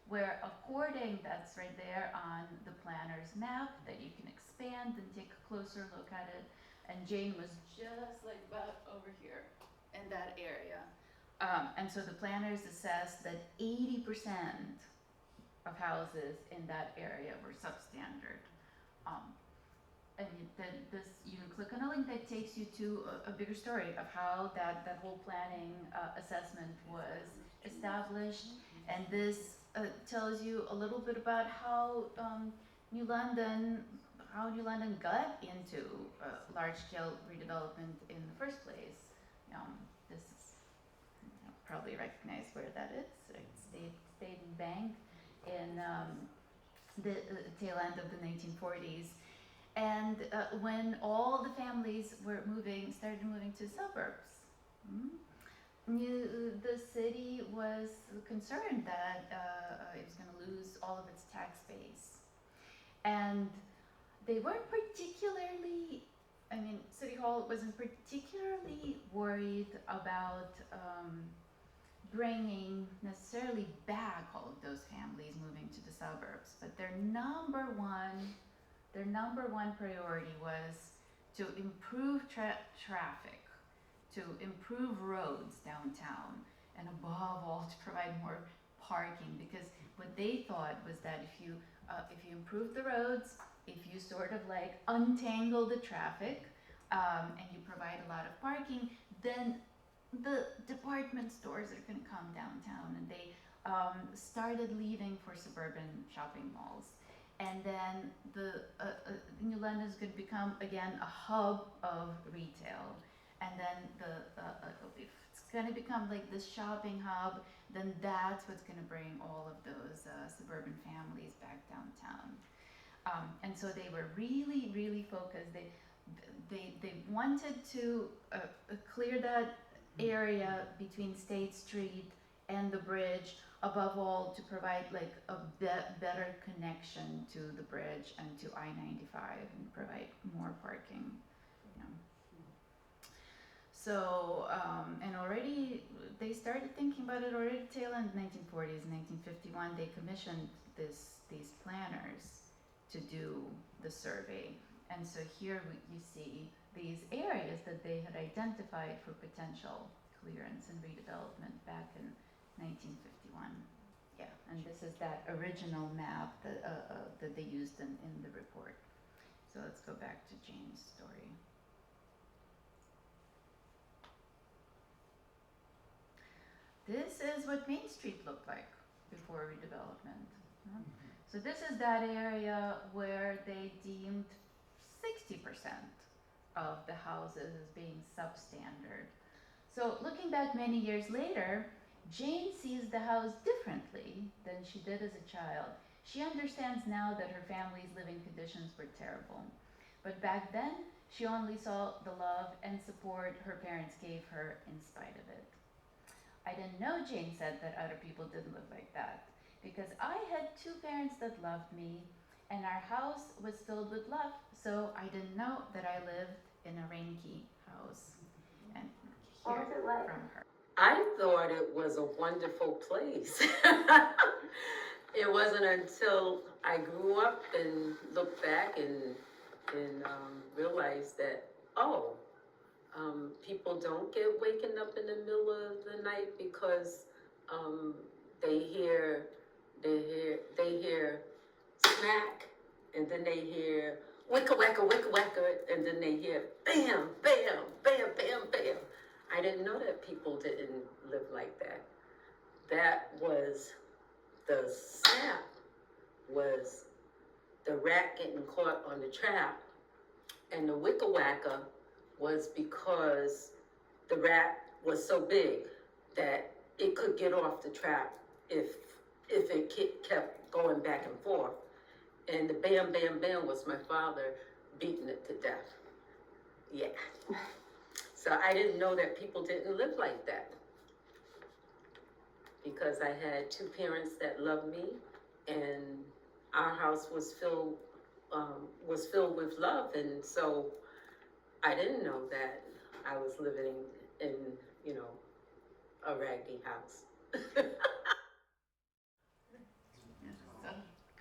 where that's right there on the planner's map that you can expand and take a closer look at it. And Jane was just like about over here in that area. And so the planners assessed that 80% of houses in that area were substandard. And you can click on a link that takes you to a bigger story of how that whole planning assessment was established. And this tells you a little bit about how New London got into large-scale redevelopment in the first place. This is, probably recognize where that is. State and Bank in the tail end of the 1940s. And when all the families started moving to suburbs, the city was concerned that it was going to lose all of its tax base. And they weren't particularly, City Hall wasn't particularly worried about bringing necessarily back all of those families moving to the suburbs, but their number one priority was to improve traffic, to improve roads downtown, and above all to provide more parking, because what they thought was that if you improve the roads, if you sort of like untangle the traffic, and you provide a lot of parking, then the department stores are going to come downtown, and they started leaving for suburban shopping malls. And then New London is going to become, again, a hub of retail. And then if it's going to become like this shopping hub, then that's what's going to bring all of those suburban families back downtown. And so they were really, really focused. They wanted to clear that area between State Street and the bridge, above all to provide like a better connection to the bridge and to I-95 and provide more parking. So, and already they started thinking about it already tail end 1940s, 1951, they commissioned these planners to do the survey. And so here you see these areas that they had identified for potential clearance and redevelopment back in 1951. Yeah, and this is that original map that they used in the report. So let's go back to Jane's story. This is what Main Street looked like before redevelopment. So this is that area where they deemed 60% of the houses as being substandard. So looking back many years later, Jane sees the house differently than she did as a child. She understands now that her family's living conditions were terrible. But back then, she only saw the love and support her parents gave her in spite of it. I didn't know, Jane said, that other people didn't look like that, because I had 2 parents that loved me, and our house was filled with love. So I didn't know that I lived in a Reinke house, and hear from her. I thought it was a wonderful place. It wasn't until I grew up and looked back and realized that, people don't get waken up in the middle of the night because they hear smack, and then they hear wicka wacka, and then they hear bam, bam, bam, bam, bam. I didn't know that people didn't live like that. That was the snap, was the rat getting caught on the trap. And the wicka wacka was because the rat was so big that it could get off the trap if it kept going back and forth. And the bam, bam, bam was my father beating it to death. Yeah. So I didn't know that people didn't live like that, because I had two parents that loved me, and our house was filled with love. And so I didn't know that I was living in, a raggedy house. So,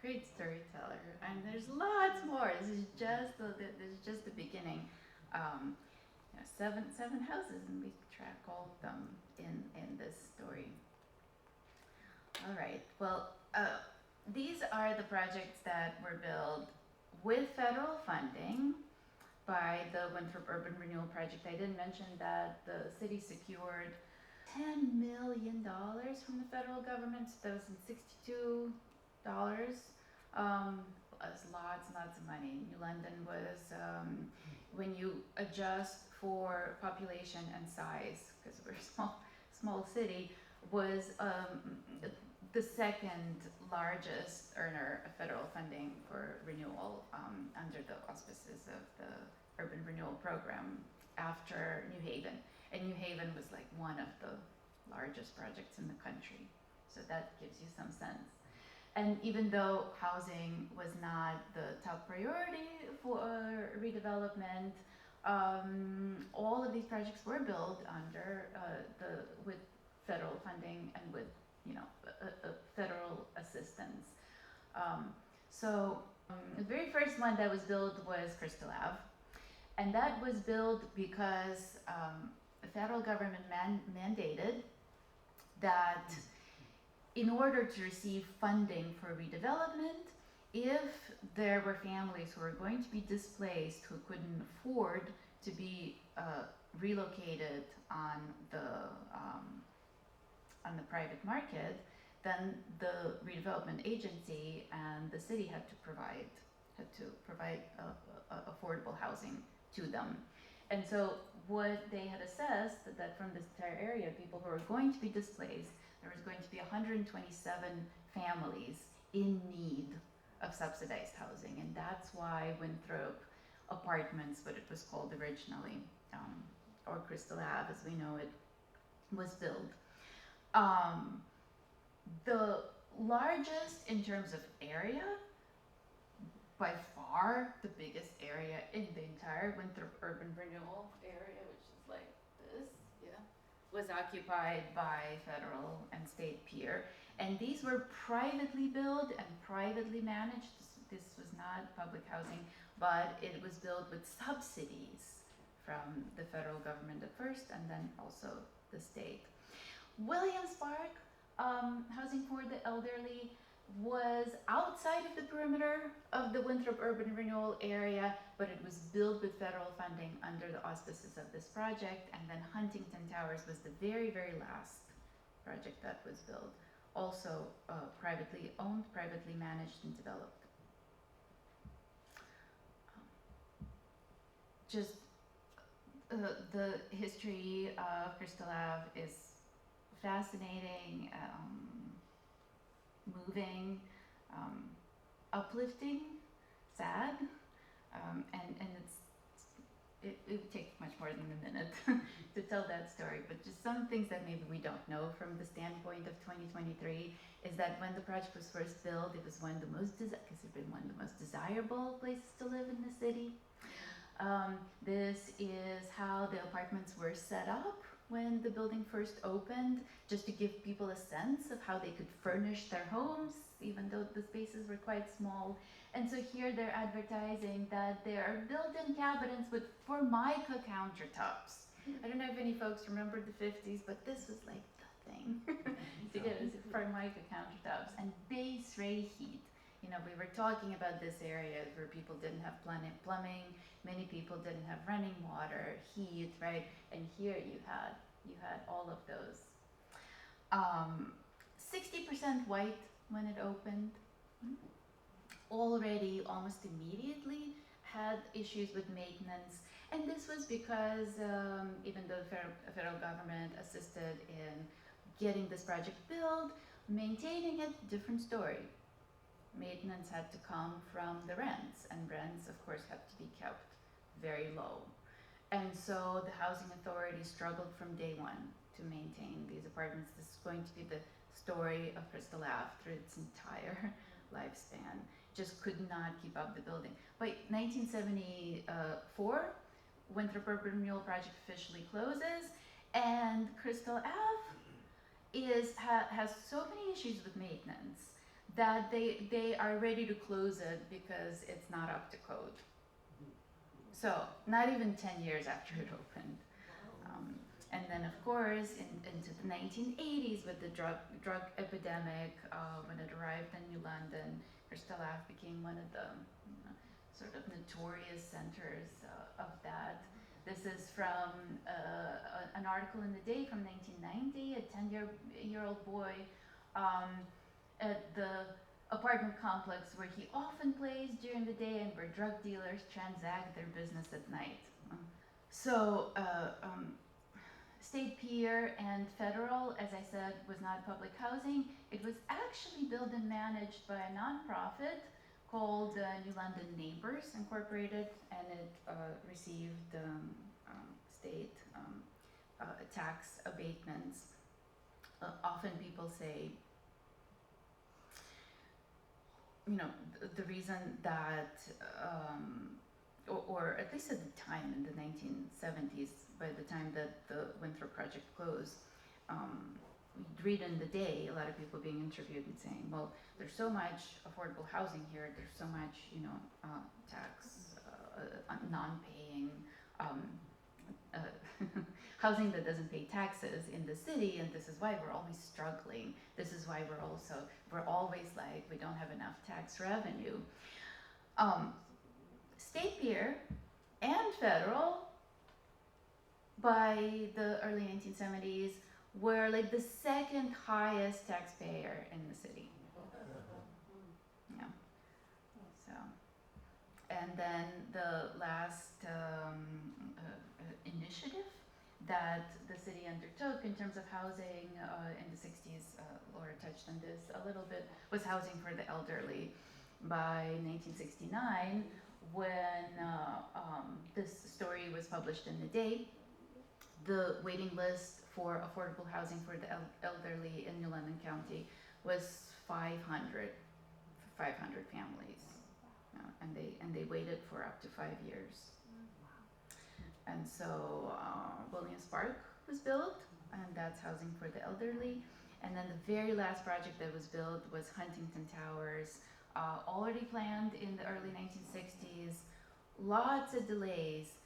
great storyteller, and there's lots more. This is just the beginning. Seven houses, and we track all of them in this story. All right. Well, these are the projects that were built with federal funding by the Winthrop Urban Renewal Project. I didn't mention that the city secured $10 million from the federal government. So that was in $62. That's lots and lots of money. New London was, when you adjust for population and size, because we're a small city, was the second largest earner of federal funding for renewal under the auspices of the Urban Renewal Program after New Haven. And New Haven was like one of the largest projects in the country. So that gives you some sense. And even though housing was not the top priority for redevelopment, all of these projects were built under with federal funding and with federal assistance. The very first one that was built was Crystal Ave, and that was built because the federal government mandated that in order to receive funding for redevelopment, if there were families who were going to be displaced who couldn't afford to be relocated on the private market, then the redevelopment agency and the city had to provide affordable housing to them. And so what they had assessed that from this entire area, people who were going to be displaced, there was going to be 127 families in need of subsidized housing. And that's why Winthrop Apartments, what it was called originally, or Crystal Ave as we know it, was built. The largest in terms of area, by far the biggest area in the entire Winthrop Urban Renewal area, which is like this, was occupied by federal and state pier. And these were privately built and privately managed. This was not public housing, but it was built with subsidies from the federal government at first, and then also the state. Williams Park, housing for the elderly, was outside of the perimeter of the Winthrop Urban Renewal area, but it was built with federal funding under the auspices of this project. And then Huntington Towers was the very, very last project that was built, also privately owned, privately managed, and developed. The history of Crystal Ave is fascinating, moving, uplifting, sad, and it would take much more more than a minute to tell that story, but just some things that maybe we don't know from the standpoint of 2023 is that when the project was first built, it was one of the most, because it's been one of the most desirable places to live in the city. This is how the apartments were set up when the building first opened, just to give people a sense of how they could furnish their homes, even though the spaces were quite small. And so here they're advertising that there are built-in cabinets with Formica countertops. I don't know if any folks remember the 50s, but this was like the thing to get us Formica countertops and base ray heat. You know, we were talking about this area where people didn't have plumbing, many people didn't have running water, heat, right? And here you had all of those. 60% white when it opened. Already, almost immediately, had issues with maintenance. And this was because even though the federal government assisted in getting this project built, maintaining it, different story. Maintenance had to come from the rents, and rents, of course, had to be kept very low. And so the housing authority struggled from day one to maintain these apartments. This is going to be the story of Crystal Ave through its entire lifespan. Just could not keep up the building. By 1974, Winthrop Urban Renewal Project officially closes, and Crystal Ave has so many issues with maintenance that they are ready to close it because it's not up to code. So not even 10 years after it opened. And then of course into the 1980s with the drug epidemic, when it arrived in New London, Crystal Ave became one of the sort of notorious centers of that. This is from an article in the Day from 1990, a 10-year-old boy at the apartment complex where he often plays during the day and where drug dealers transact their business at night. So state pier and federal, as I said, was not public housing. It was actually built and managed by a nonprofit called New London Neighbors Incorporated, and it received state tax abatements. Often people say, you know, the reason that, or at least at the time in the 1970s, by the time that the Winthrop project closed, we'd read in the Day a lot of people being interviewed and saying, well, there's so much affordable housing here, there's so much, you know, tax, non-paying, housing that doesn't pay taxes in the city, and this is why we're always struggling. This is why we're always like, we don't have enough tax revenue. State pier and federal, by the early 1970s, were like the second highest taxpayer in the city. Yeah. So, and then the last initiative that the city undertook in terms of housing in the 60s, Laura touched on this a little bit, was housing for the elderly. By 1969, when this story was published in the Day, the waiting list for affordable housing for the elderly in New London County was 500 families, and they waited for up to 5 years. And so Williams Park was built, and that's housing for the elderly. And then the very last project that was built was Huntington Towers, already planned in the early 1960s. Lots of delays,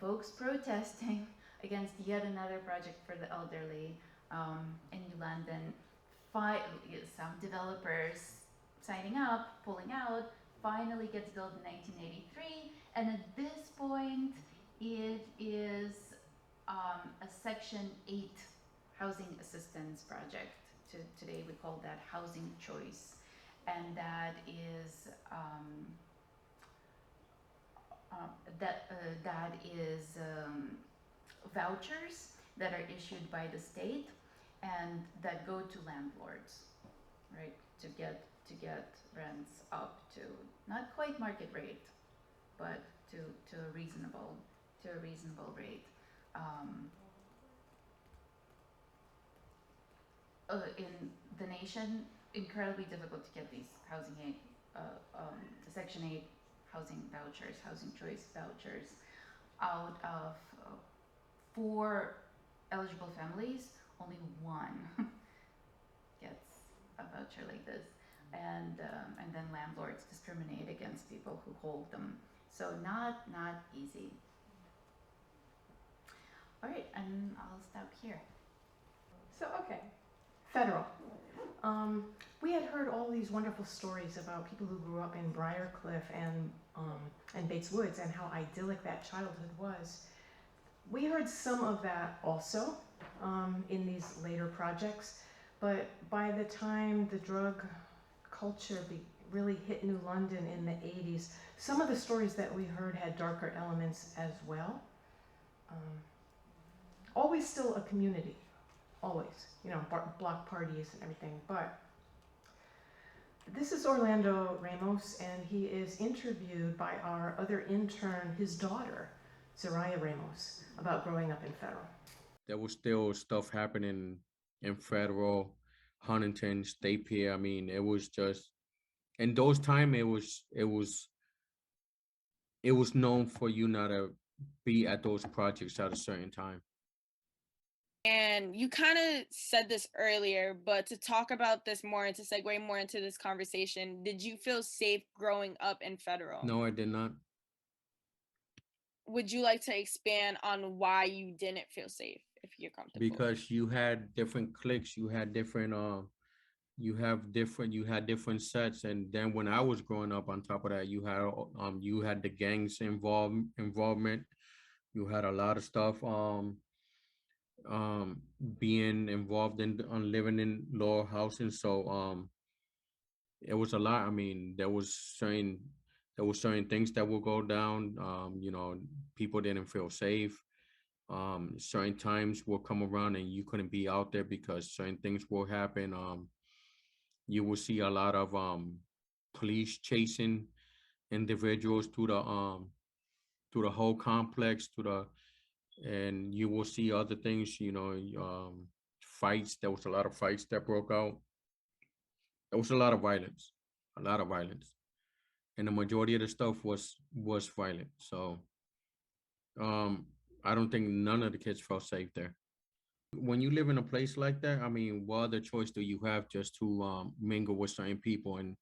folks protesting against yet another project for the elderly in New London. Some developers signing up, pulling out, finally gets built in 1983. And at this point, it is a Section 8 housing assistance project. Today we call that housing choice. And that is vouchers that are issued by the state and that go to landlords, right, to get rents up to not quite market rate, but to a reasonable to a reasonable rate. In the nation, incredibly difficult to get these housing aid, Section 8 housing vouchers, housing choice vouchers. Out of 4 eligible families, only 1 gets a voucher like this, and then landlords discriminate against people who hold them. So not easy. All right, and I'll stop here. So, okay, federal. We had heard all these wonderful stories about people who grew up in Briarcliff and Bates Woods and how idyllic that childhood was. We heard some of that also in these later projects, but by the time the drug culture really hit New London in the 80s, some of the stories that we heard had darker elements as well. Always still a community, always, you know, block parties and everything, but this is Orlando Ramos, and he is interviewed by our other intern, his daughter, Zariah Ramos, about growing up in Federal. There was still stuff happening in Federal, Huntington, State Pier. I mean, it was just, in those time, it was known for you not to be at those projects at a certain time. And you kind of said this earlier, but to talk about this more and to segue more into this conversation, did you feel safe growing up in Federal? No, I did not. Would you like to expand on why you didn't feel safe, if you're comfortable? Because you had different cliques, you had different you had different sets, and then when I was growing up, on top of that, you had the gangs involvement. You had a lot of stuff being involved in living in lower housing. So it was a lot. I mean, there was certain things that would go down. You know, people didn't feel safe. Certain times will come around and you couldn't be out there because certain things will happen. You will see a lot of police chasing individuals through the whole complex, and you will see other things, you know, fights. There was a lot of fights that broke out. There was a lot of violence, and the majority of the stuff was violent. So I don't think none of the kids felt safe there. When you live in a place like that, I mean, what other choice do you have just to mingle with certain people and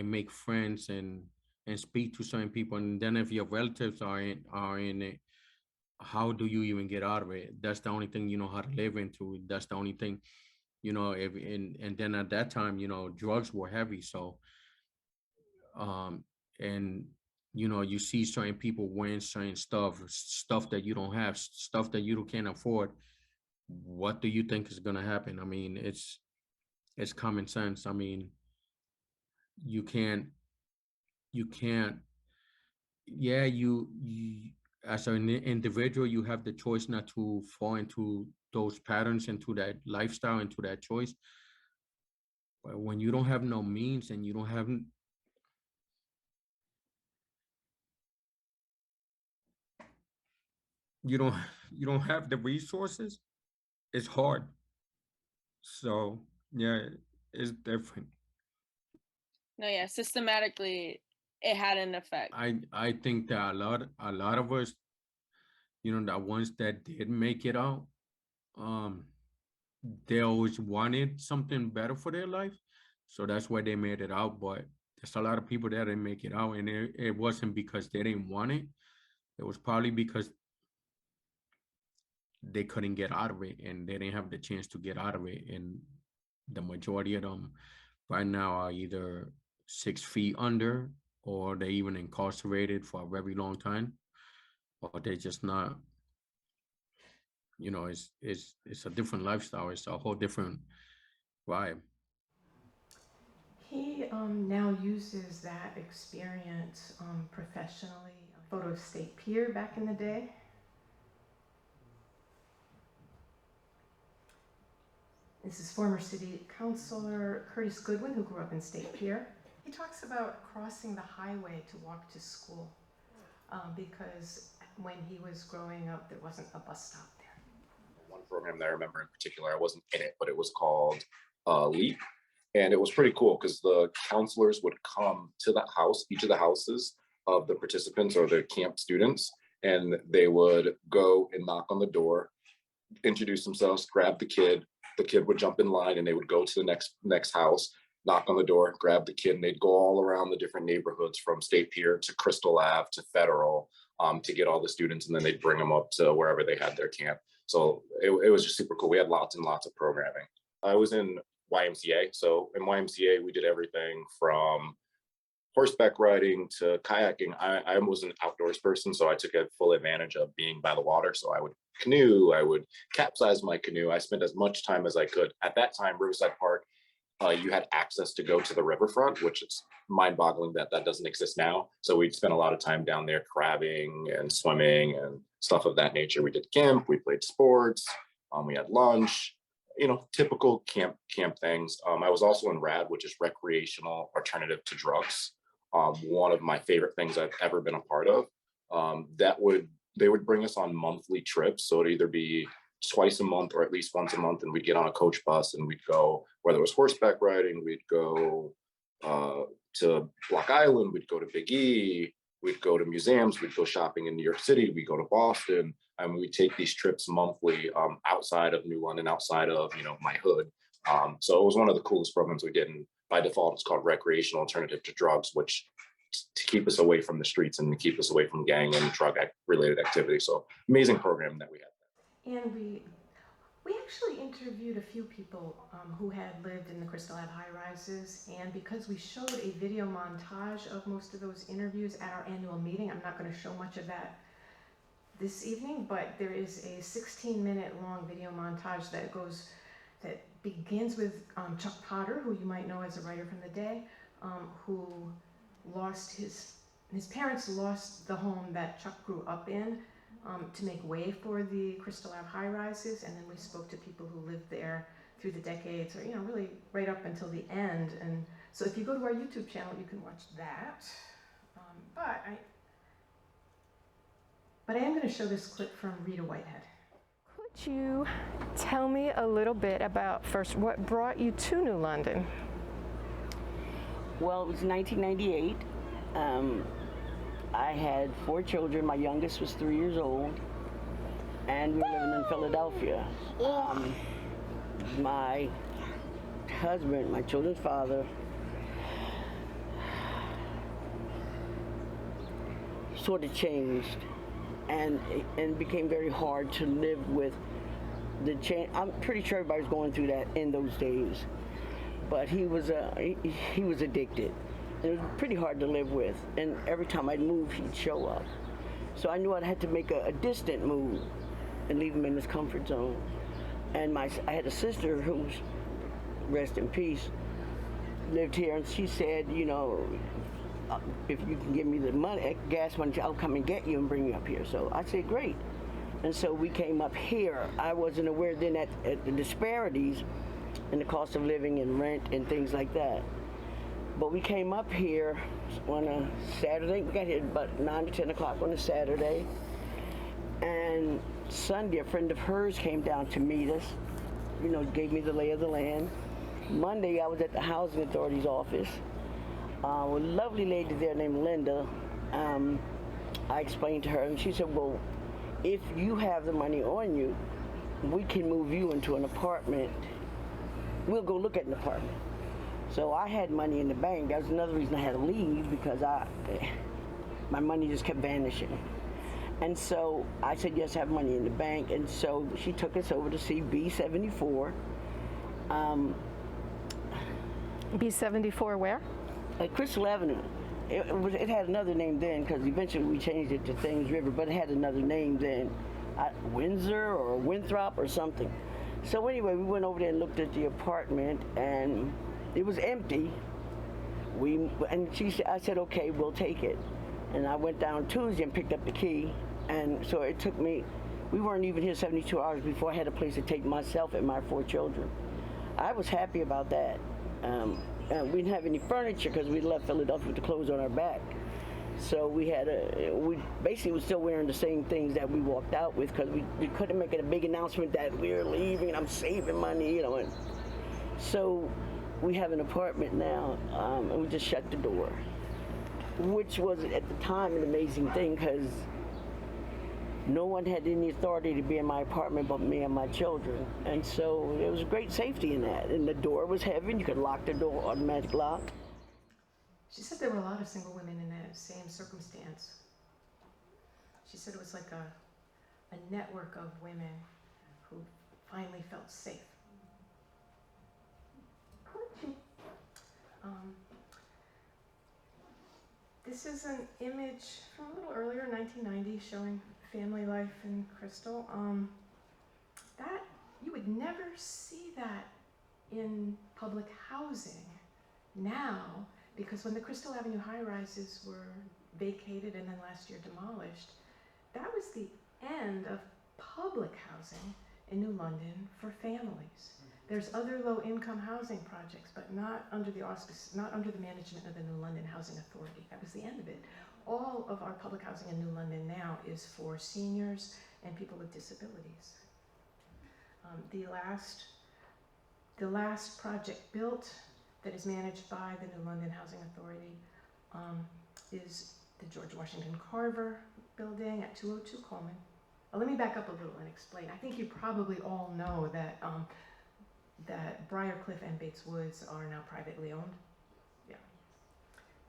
make friends and speak to certain people? And then if your relatives are in it, how do you even get out of it? That's the only thing you know how to live into. That's the only thing, you know. And then at that time, you know, drugs were heavy. So and you know, you see certain people wearing certain stuff that you don't have, stuff that you can't afford. What do you think is gonna happen? I mean, it's common sense. I mean, you can't. Yeah, you as an individual, you have the choice not to fall into those patterns, into that lifestyle, into that choice. But when you don't have no means and you don't have you don't have the resources, it's hard. So yeah, it's different. No, yeah, systematically, it had an effect. I think that a lot of us, you know, the ones that did make it out, they always wanted something better for their life, so that's why they made it out. But there's a lot of people that didn't make it out, and it wasn't because they didn't want it. It was probably because they couldn't get out of it and they didn't have the chance to get out of it. And the majority of them right now are either 6 feet under, or they even incarcerated for a very long time, or they just not, you know, it's a different lifestyle. It's a whole different vibe. He now uses that experience professionally. A photo of State Pier back in the day. This is former city councilor Curtis Goodwin, who grew up in State Pier. He talks about crossing the highway to walk to school because when he was growing up, there wasn't a bus stop there? One program that I remember in particular, I wasn't in it, but it was called LEAP. And it was pretty cool because the counselors would come to the house, each of the houses of the participants or the camp students, and they would go and knock on the door, introduce themselves, grab the kid would jump in line, and they would go to the next house, knock on the door, grab the kid, and they'd go all around the different neighborhoods from State Pier to Crystal Ave to Federal to get all the students, and then they'd bring them up to wherever they had their camp. So it was just super cool. We had lots and lots of programming. I was in YMCA. So in YMCA, we did everything from horseback riding to kayaking. I was an outdoors person, so I took a full advantage of being by the water. So I would canoe, I would capsize my canoe. I spent as much time as I could. At that time, Riverside Park, you had access to go to the riverfront, which is mind-boggling that doesn't exist now. So we'd spend a lot of time down there crabbing and swimming and stuff of that nature. We did camp, we played sports, we had lunch, typical camp things. I was also in RAD, which is recreational alternative to drugs. One of my favorite things I've ever been a part of. They would bring us on monthly trips. So it'd either be twice a month or at least once a month, and we'd get on a coach bus and we'd go, whether it was horseback riding, we'd go to Block Island, we'd go to Big E, we'd go to museums, we'd go shopping in New York City, we'd go to Boston, and we take these trips monthly outside of New London, outside of my hood. So it was one of the coolest programs we did, and by default it's called recreational alternative to drugs, which to keep us away from the streets and to keep us away from gang and drug related activity. So amazing program that we had. And we actually interviewed a few people who had lived in the Crystal Ave high-rises, and because we showed a video montage of most of those interviews at our annual meeting, I'm not going to show much of that this evening, but there is a 16-minute long video montage that begins with Chuck Potter, who you might know as a writer from the day, who lost his parents lost the home that Chuck grew up in to make way for the Crystal Ave high-rises, and then we spoke to people who lived there through the decades, or really right up until the end. And so if you go to our YouTube channel, you can watch that. But I am going to show this clip from Rita Whitehead. Could you tell me a little bit about first what brought you to New London? Well, it was 1998. I had 4 children. My youngest was 3 years old, and we were living in Philadelphia. My husband, my children's father, sort of changed, and it became very hard to live with the change. I'm pretty sure everybody's going through that in those days, but he was addicted. It was pretty hard to live with, and every time I'd move, he'd show up. So I knew I'd have to make a distant move and leave him in his comfort zone. And I had a sister who's, rest in peace, lived here, and she said, if you can give me the money, gas money, I'll come and get you and bring you up here. So I said, great. And so we came up here. I wasn't aware then at the disparities in the cost of living and rent and things like that. But we came up here on a Saturday. We got here about 9 to 10 o'clock on a Saturday. And Sunday, a friend of hers came down to meet us, gave me the lay of the land. Monday, I was at the Housing Authority's office. A lovely lady there named Linda. I explained to her, and she said, well, if you have the money on you, we can move you into an apartment. We'll go look at an apartment. So I had money in the bank. That was another reason I had to leave, because my money just kept vanishing. And so I said, yes, I have money in the bank. And so she took us over to see B74. B74 where? At Crystal Avenue. It had another name then, because eventually we changed it to Thames River, but it had another name then. Windsor or Winthrop or something. So anyway, we went over there and looked at the apartment, and it was empty. I said, okay, we'll take it. And I went down Tuesday and picked up the key. And so it took me, we weren't even here 72 hours before I had a place to take myself and my 4 children. I was happy about that. We didn't have any furniture because we left Philadelphia with the clothes on our back. So we basically were still wearing the same things that we walked out with because we couldn't make it a big announcement that we're leaving, I'm saving money, you know. And so we have an apartment now, and we just shut the door, which was at the time an amazing thing because no one had any authority to be in my apartment but me and my children. And so there was great safety in that. And the door was heavy, you could lock the door, automatic lock. She said there were a lot of single women in that same circumstance. She said it was like a network of women who finally felt safe. This is an image from a little earlier, 1990, showing family life in Crystal. That you would never see that in public housing now, because when the Crystal Avenue high-rises were vacated and then last year demolished, that was the end of public housing in New London for families. There's other low-income housing projects, but not under the auspice, not under the management of the New London Housing Authority. That was the end of it. All of our public housing in New London now is for seniors and people with disabilities. The last project built that is managed by the New London Housing Authority is the George Washington Carver building at 202 Coleman. Let me back up a little and explain. I think you probably all know that that Briarcliff and Bates Woods are now privately owned. Yeah.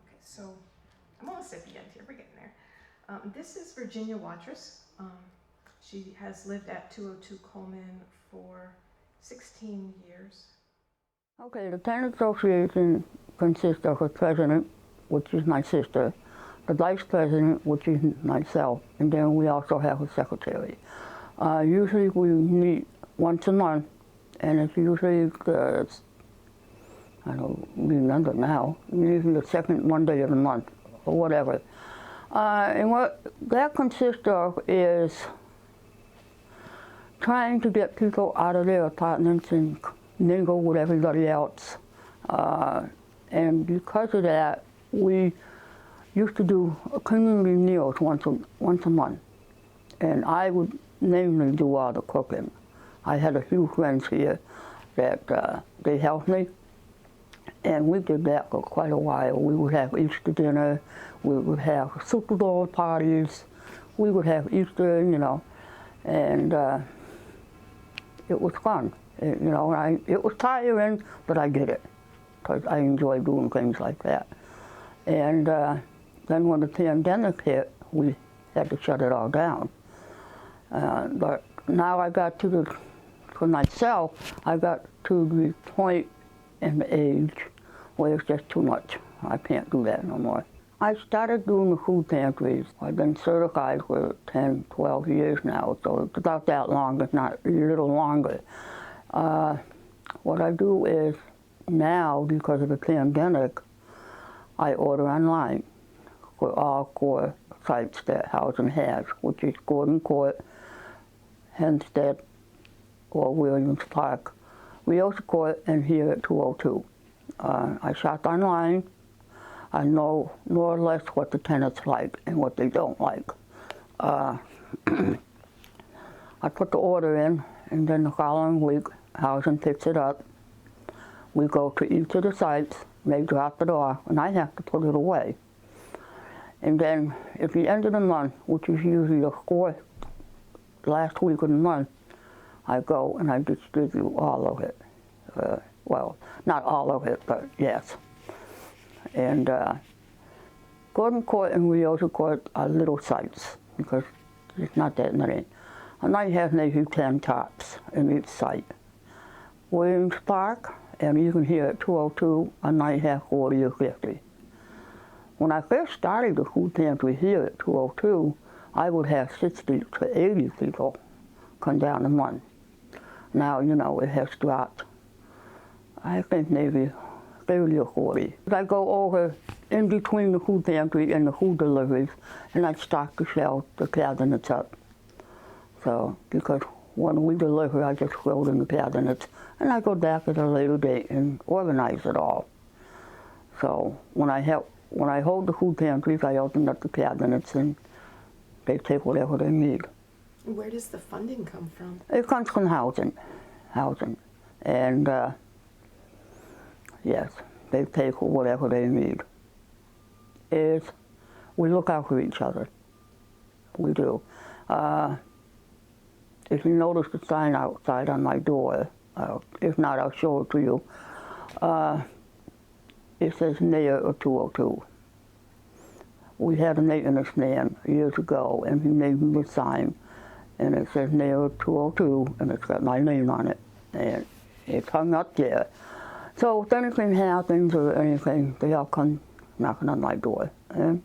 Okay, so I'm almost at the end here. We're getting there. This is Virginia Watrous. She has lived at 202 Coleman for 16 years. Okay, the tenant association consists of a president, which is my sister, the vice president, which is myself, and then we also have a secretary. Usually we meet once a month, and it's usually I don't remember now, usually the second Monday of the month, or whatever. And what that consists of is trying to get people out of their apartments and mingle with everybody else. And because of that, we used to do community meals once a month. And I would mainly do all the cooking. I had a few friends here that they helped me, and we did that for quite a while. We would have Easter dinner, we would have Super Bowl parties, we would have Easter, you know, and it was fun. It was tiring, but I did it because I enjoy doing things like that. And then when the pandemic hit, we had to shut it all down. But now I got for myself, I got to the point in the age where it's just too much. I can't do that no more. I started doing the food pantries. I've been certified for 10, 12 years now, so it's about that long, if not a little longer. What I do is now, because of the pandemic, I order online for all core sites that housing has, which is Gordon Court, Hempstead, or Williams Park, Rios Court, and here at 202. I shop online. I know more or less what the tenants like and what they don't like. I put the order in, and then the following week, housing picks it up. We go to each of the sites, they drop it off, and I have to put it away. And then at the end of the month, which is usually the fourth last week of the month, I go and I distribute all of it. Well, not all of it, but yes. And Gordon Court and Rios Court are little sites because there's not that many. I might have maybe 10 tops in each site. Williams Park, and even here at 202, I might have 40 or 50. When I first started the food pantry here at 202, I would have 60 to 80 people come down a month. Now, you know, it has dropped, I think maybe 30 or 40. I go over in between the food pantry and the food deliveries, and I stock the shelves, the cabinets up. So, because when we deliver, I just throw it in the cabinets, and I go back at a later date and organize it all. So, when I help when I hold the food pantries, I open up the cabinets and they take whatever they need. Where does the funding come from? It comes from housing. And yes, they take whatever they need. We look out for each other. We do. If you notice the sign outside on my door, if not, I'll show it to you. It says Mayor 202. We had a maintenance man years ago, and he made me the sign, and it says Mayor 202, and it's got my name on it, and it's hung up there. So if anything happens or anything, they all come knocking on my door, and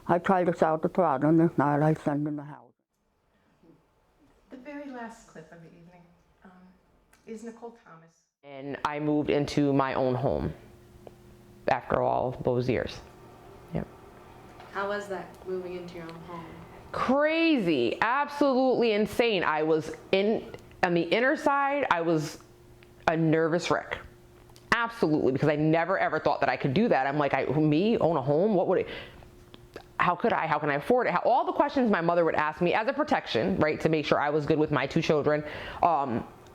I try to solve the problem. If not, I send them the house. The very last clip of the evening is Nicole Thomas. And I moved into my own home after all those years. Yep. How was that, moving into your own home? Crazy, absolutely insane. I was on the inner side, I was a nervous wreck. Absolutely, because I never ever thought that I could do that. I'm like, me own a home? What would it? How could I? How can I afford it? All the questions my mother would ask me as a protection, right, to make sure I was good with my 2 children.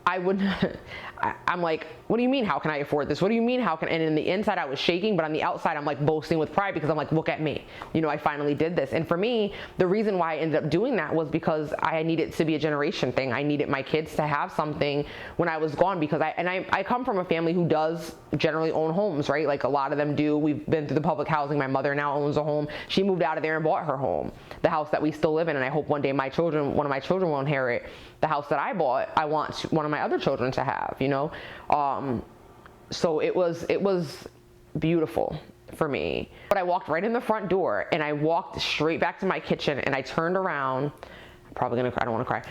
I'm like, what do you mean, how can I afford this? What do you mean, how can, and in the inside I was shaking, but on the outside I'm like boasting with pride because I'm like, look at me. You know, I finally did this. And for me, the reason why I ended up doing that was because I needed it to be a generation thing. I needed my kids to have something when I was gone, because I come from a family who does generally own homes, right? Like a lot of them do. We've been through the public housing. My mother now owns a home. She moved out of there and bought her home, the house that we still live in. And I hope one day one of my children will inherit the house that I bought. I want one of my other children to have, you know? So it was beautiful for me. But I walked right in the front door and I walked straight back to my kitchen and I turned around. I'm probably gonna cry, I don't wanna cry.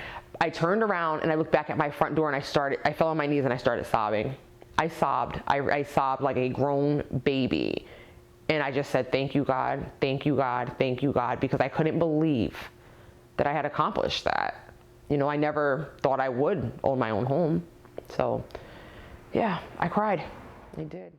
I turned around and I looked back at my front door and I fell on my knees and I started sobbing. I sobbed. I sobbed like a grown baby. And I just said, thank you, God, thank you, God, thank you, God, because I couldn't believe that I had accomplished that. You know, I never thought I would own my own home. So, yeah, I cried. I did.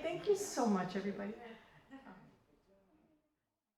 Thank you so much, everybody.